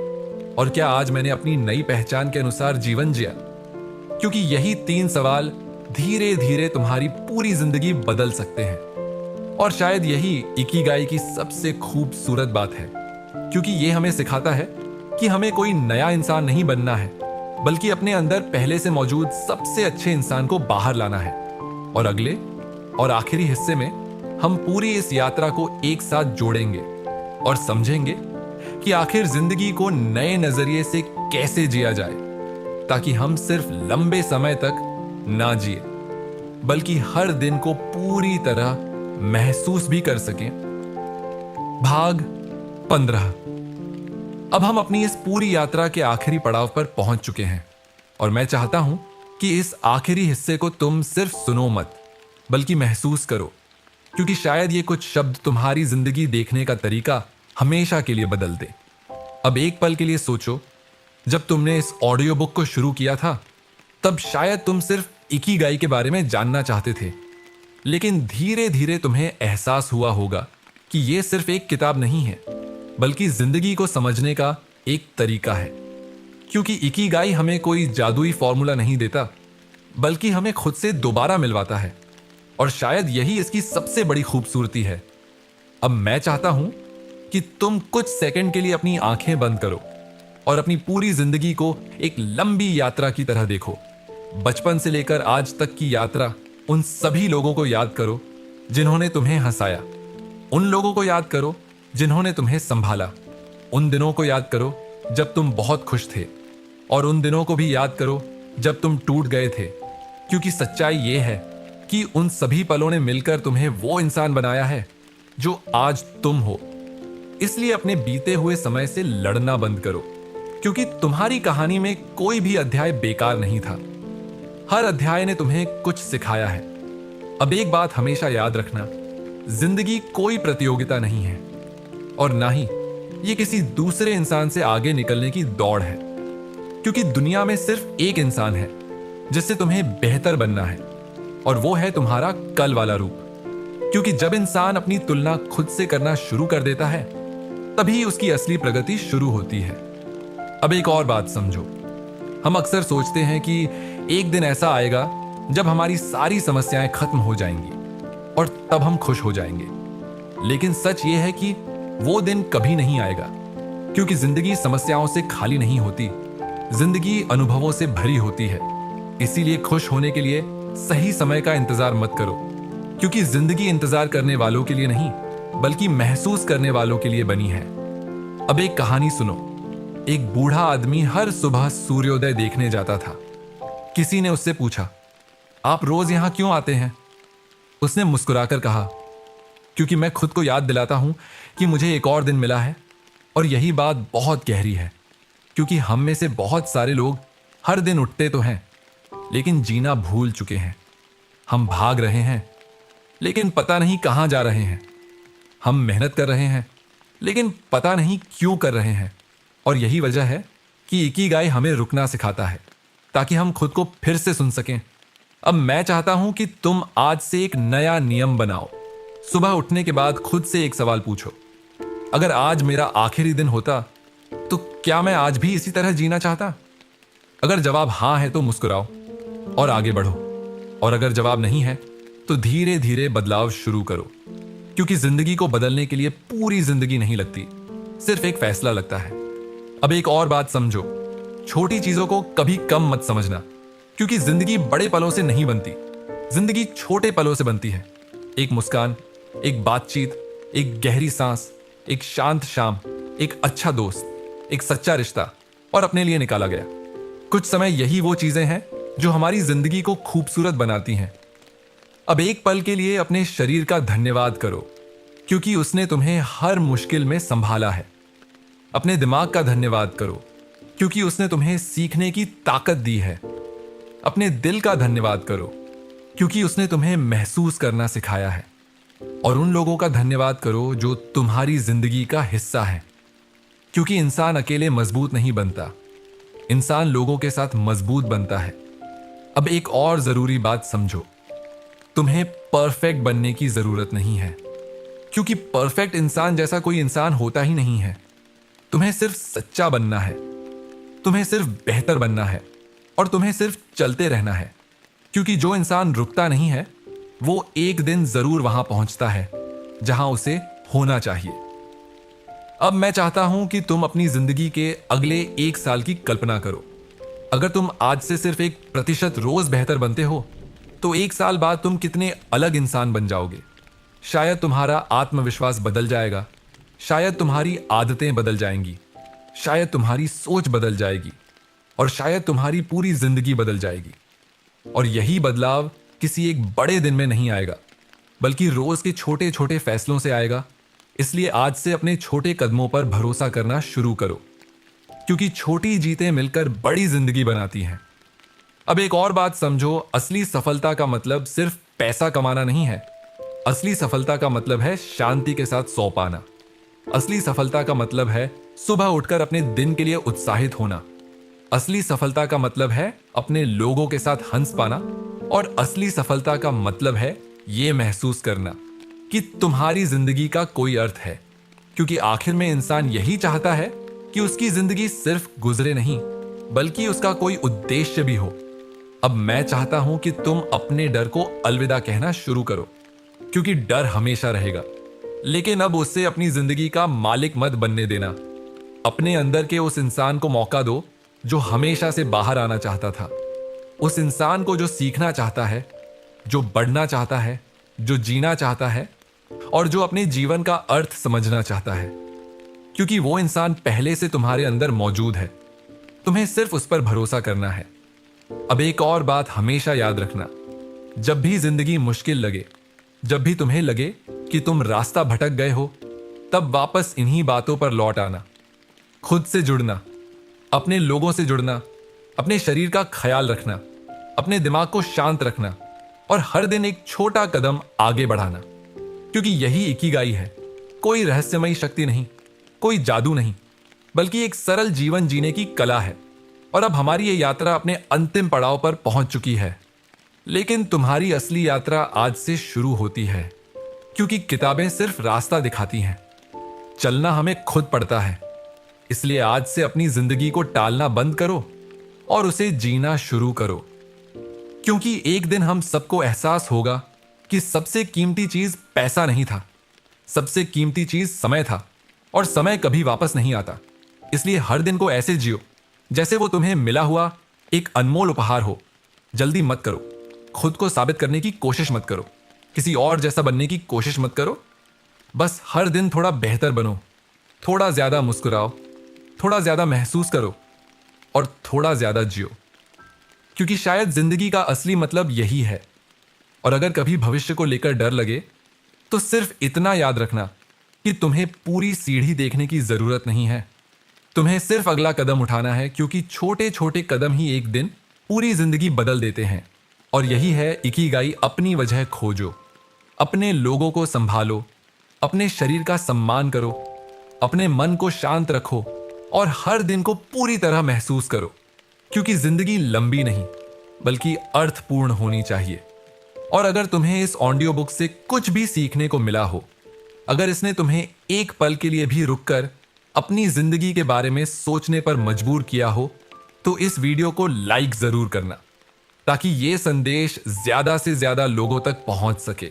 और क्या आज मैंने अपनी नई पहचान के अनुसार जीवन जिया? क्योंकि यही 3 सवाल धीरे धीरे तुम्हारी पूरी जिंदगी बदल सकते हैं। और शायद यही इकिगाई की सबसे खूबसूरत बात है, क्योंकि ये हमें सिखाता है कि हमें कोई नया इंसान नहीं बनना है, बल्कि अपने अंदर पहले से मौजूद सबसे अच्छे इंसान को बाहर लाना है। और अगले और आखिरी हिस्से में हम पूरी इस यात्रा को एक साथ जोड़ेंगे और समझेंगे कि आखिर जिंदगी को नए नजरिए से कैसे जिया जाए, ताकि हम सिर्फ लंबे समय तक ना जिए, बल्कि हर दिन को पूरी तरह महसूस भी कर सकें। भाग 15। अब हम अपनी इस पूरी यात्रा के आखिरी पड़ाव पर पहुंच चुके हैं और मैं चाहता हूं कि इस आखिरी हिस्से को तुम सिर्फ सुनो मत, बल्कि महसूस करो, क्योंकि शायद ये कुछ शब्द तुम्हारी जिंदगी देखने का तरीका हमेशा के लिए बदल दे। अब एक पल के लिए सोचो, जब तुमने इस ऑडियो बुक को शुरू किया था, तब शायद तुम सिर्फ इकिगाई के बारे में जानना चाहते थे। लेकिन धीरे धीरे तुम्हें एहसास हुआ होगा कि यह सिर्फ एक किताब नहीं है, बल्कि जिंदगी को समझने का एक तरीका है। क्योंकि इकिगाई हमें कोई जादुई फॉर्मूला नहीं देता, बल्कि हमें खुद से दोबारा मिलवाता है। और शायद यही इसकी सबसे बड़ी खूबसूरती है। अब मैं चाहता हूं कि तुम कुछ सेकंड के लिए अपनी आंखें बंद करो और अपनी पूरी जिंदगी को एक लंबी यात्रा की तरह देखो। बचपन से लेकर आज तक की यात्रा। उन सभी लोगों को याद करो जिन्होंने तुम्हें हंसाया, उन लोगों को याद करो जिन्होंने तुम्हें संभाला, उन दिनों को याद करो जब तुम बहुत खुश थे, और उन दिनों को भी याद करो जब तुम टूट गए थे। क्योंकि सच्चाई ये है कि उन सभी पलों ने मिलकर तुम्हें वो इंसान बनाया है जो आज तुम हो। इसलिए अपने बीते हुए समय से लड़ना बंद करो, क्योंकि तुम्हारी कहानी में कोई भी अध्याय बेकार नहीं था। हर अध्याय ने तुम्हें कुछ सिखाया है। अब एक बात हमेशा याद रखना, जिंदगी कोई प्रतियोगिता नहीं है और ना ही ये किसी दूसरे इंसान से आगे निकलने की दौड़ है। क्योंकि दुनिया में सिर्फ एक इंसान है जिससे तुम्हें बेहतर बनना है, और वो है तुम्हारा कल वाला रूप। क्योंकि जब इंसान अपनी तुलना खुद से करना शुरू कर देता है, तभी उसकी असली प्रगति शुरू होती है। अब एक और बात समझो, हम अक्सर सोचते हैं कि एक दिन ऐसा आएगा जब हमारी सारी समस्याएं खत्म हो जाएंगी और तब हम खुश हो जाएंगे। लेकिन सच ये है कि वो दिन कभी नहीं आएगा, क्योंकि जिंदगी समस्याओं से खाली नहीं होती, जिंदगी अनुभवों से भरी होती है। इसीलिए खुश होने के लिए सही समय का इंतजार मत करो, क्योंकि जिंदगी इंतजार करने वालों के लिए नहीं, बल्कि महसूस करने वालों के लिए बनी है। अब एक कहानी सुनो। एक बूढ़ा आदमी हर सुबह सूर्योदय देखने जाता था। किसी ने उससे पूछा, आप रोज यहां क्यों आते हैं? उसने मुस्कुराकर कहा, क्योंकि मैं खुद को याद दिलाता हूं कि मुझे एक और दिन मिला है। और यही बात बहुत गहरी है, क्योंकि हम में से बहुत सारे लोग हर दिन उठते तो हैं, लेकिन जीना भूल चुके हैं। हम भाग रहे हैं, लेकिन पता नहीं कहां जा रहे हैं। हम मेहनत कर रहे हैं, लेकिन पता नहीं क्यों कर रहे हैं। और यही वजह है कि इकिगाई हमें रुकना सिखाता है, ताकि हम खुद को फिर से सुन सकें। अब मैं चाहता हूं कि तुम आज से एक नया नियम बनाओ। सुबह उठने के बाद खुद से एक सवाल पूछो, अगर आज मेरा आखिरी दिन होता तो क्या मैं आज भी इसी तरह जीना चाहता? अगर जवाब हां है तो मुस्कुराओ और आगे बढ़ो, और अगर जवाब नहीं है तो धीरे धीरे बदलाव शुरू करो, क्योंकि जिंदगी को बदलने के लिए पूरी जिंदगी नहीं लगती, सिर्फ एक फैसला लगता है। अब एक और बात समझो, छोटी चीजों को कभी कम मत समझना, क्योंकि जिंदगी बड़े पलों से नहीं बनती, जिंदगी छोटे पलों से बनती है। एक मुस्कान, एक बातचीत, एक गहरी सांस, एक शांत शाम, एक अच्छा दोस्त, एक सच्चा रिश्ता, और अपने लिए निकाला गया कुछ समय। यही वो चीजें हैं जो हमारी जिंदगी को खूबसूरत बनाती हैं। अब एक पल के लिए अपने शरीर का धन्यवाद करो, क्योंकि उसने तुम्हें हर मुश्किल में संभाला है। अपने दिमाग का धन्यवाद करो, क्योंकि उसने तुम्हें सीखने की ताकत दी है। अपने दिल का धन्यवाद करो, क्योंकि उसने तुम्हें महसूस करना सिखाया है। और उन लोगों का धन्यवाद करो जो तुम्हारी जिंदगी का हिस्सा है, क्योंकि इंसान अकेले मजबूत नहीं बनता, इंसान लोगों के साथ मजबूत बनता है। अब एक और जरूरी बात समझो, तुम्हें परफेक्ट बनने की जरूरत नहीं है, क्योंकि परफेक्ट इंसान जैसा कोई इंसान होता ही नहीं है। तुम्हें सिर्फ सच्चा बनना है, तुम्हें सिर्फ बेहतर बनना है, और तुम्हें सिर्फ चलते रहना है, क्योंकि जो इंसान रुकता नहीं है वो एक दिन जरूर वहां पहुंचता है जहां उसे होना चाहिए। अब मैं चाहता हूं कि तुम अपनी जिंदगी के अगले 1 साल की कल्पना करो। अगर तुम आज से सिर्फ 1% रोज बेहतर बनते हो, तो 1 साल बाद तुम कितने अलग इंसान बन जाओगे। शायद तुम्हारा आत्मविश्वास बदल जाएगा, शायद तुम्हारी आदतें बदल जाएंगी, शायद तुम्हारी सोच बदल जाएगी, और शायद तुम्हारी पूरी जिंदगी बदल जाएगी। और यही बदलाव किसी एक बड़े दिन में नहीं आएगा, बल्कि रोज के छोटे छोटे फैसलों से आएगा। इसलिए आज से अपने छोटे कदमों पर भरोसा करना शुरू करो, क्योंकि छोटी जीतें मिलकर बड़ी जिंदगी बनाती हैं। अब एक और बात समझो, असली सफलता का मतलब सिर्फ पैसा कमाना नहीं है। असली सफलता का मतलब है शांति के साथ सो पाना। असली सफलता का मतलब है सुबह उठकर अपने दिन के लिए उत्साहित होना। असली सफलता का मतलब है अपने लोगों के साथ हंस पाना। और असली सफलता का मतलब है ये महसूस करना कि तुम्हारी जिंदगी का कोई अर्थ है, क्योंकि आखिर में इंसान यही चाहता है कि उसकी जिंदगी सिर्फ गुजरे नहीं, बल्कि उसका कोई उद्देश्य भी हो। अब मैं चाहता हूं कि तुम अपने डर को अलविदा कहना शुरू करो, क्योंकि डर हमेशा रहेगा, लेकिन अब उससे अपनी जिंदगी का मालिक मत बनने देना। अपने अंदर के उस इंसान को मौका दो जो हमेशा से बाहर आना चाहता था, उस इंसान को जो सीखना चाहता है, जो बढ़ना चाहता है, जो जीना चाहता है, और जो अपने जीवन का अर्थ समझना चाहता है, क्योंकि वो इंसान पहले से तुम्हारे अंदर मौजूद है। तुम्हें सिर्फ उस पर भरोसा करना है। अब एक और बात हमेशा याद रखना, जब भी जिंदगी मुश्किल लगे, जब भी तुम्हें लगे कि तुम रास्ता भटक गए हो, तब वापस इन्हीं बातों पर लौट आना। खुद से जुड़ना, अपने लोगों से जुड़ना, अपने शरीर का ख्याल रखना, अपने दिमाग को शांत रखना, और हर दिन एक छोटा कदम आगे बढ़ाना, क्योंकि यही इकिगाई है। कोई रहस्यमयी शक्ति नहीं, कोई जादू नहीं, बल्कि एक सरल जीवन जीने की कला है। और अब हमारी ये यात्रा अपने अंतिम पड़ाव पर पहुंच चुकी है, लेकिन तुम्हारी असली यात्रा आज से शुरू होती है, क्योंकि किताबें सिर्फ रास्ता दिखाती हैं, चलना हमें खुद पड़ता है। इसलिए आज से अपनी जिंदगी को टालना बंद करो और उसे जीना शुरू करो। क्योंकि एक दिन हम सबको एहसास होगा कि सबसे कीमती चीज पैसा नहीं था, सबसे कीमती चीज समय था, और समय कभी वापस नहीं आता। इसलिए हर दिन को ऐसे जियो जैसे वो तुम्हें मिला हुआ एक अनमोल उपहार हो। जल्दी मत करो, खुद को साबित करने की कोशिश मत करो, किसी और जैसा बनने की कोशिश मत करो। बस हर दिन थोड़ा बेहतर बनो, थोड़ा ज्यादा मुस्कुराओ, थोड़ा ज्यादा महसूस करो और थोड़ा ज्यादा जियो, क्योंकि शायद जिंदगी का असली मतलब यही है। और अगर कभी भविष्य को लेकर डर लगे तो सिर्फ इतना याद रखना कि तुम्हें पूरी सीढ़ी देखने की जरूरत नहीं है। तुम्हें सिर्फ अगला कदम उठाना है, क्योंकि छोटे छोटे कदम ही एक दिन पूरी जिंदगी बदल देते हैं। और यही है इकिगाई। अपनी वजह खोजो, अपने लोगों को संभालो, अपने शरीर का सम्मान करो, अपने मन को शांत रखो और हर दिन को पूरी तरह महसूस करो, क्योंकि जिंदगी लंबी नहीं बल्कि अर्थपूर्ण होनी चाहिए। और अगर तुम्हें इस ऑडियो बुक से कुछ भी सीखने को मिला हो, अगर इसने तुम्हें एक पल के लिए भी रुककर अपनी जिंदगी के बारे में सोचने पर मजबूर किया हो, तो इस वीडियो को लाइक जरूर करना, ताकि ये संदेश ज्यादा से ज्यादा लोगों तक पहुंच सके।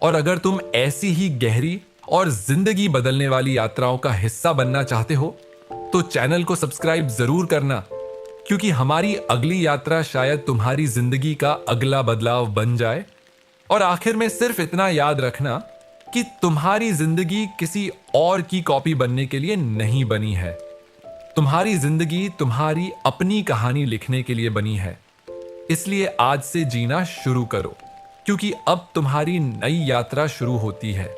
और अगर तुम ऐसी ही गहरी और जिंदगी बदलने वाली यात्राओं का हिस्सा बनना चाहते हो, तो चैनल को सब्सक्राइब जरूर करना, क्योंकि हमारी अगली यात्रा शायद तुम्हारी जिंदगी का अगला बदलाव बन जाए। और आखिर में सिर्फ इतना याद रखना कि तुम्हारी जिंदगी किसी और की कॉपी बनने के लिए नहीं बनी है। तुम्हारी जिंदगी तुम्हारी अपनी कहानी लिखने के लिए बनी है। इसलिए आज से जीना शुरू करो, क्योंकि अब तुम्हारी नई यात्रा शुरू होती है।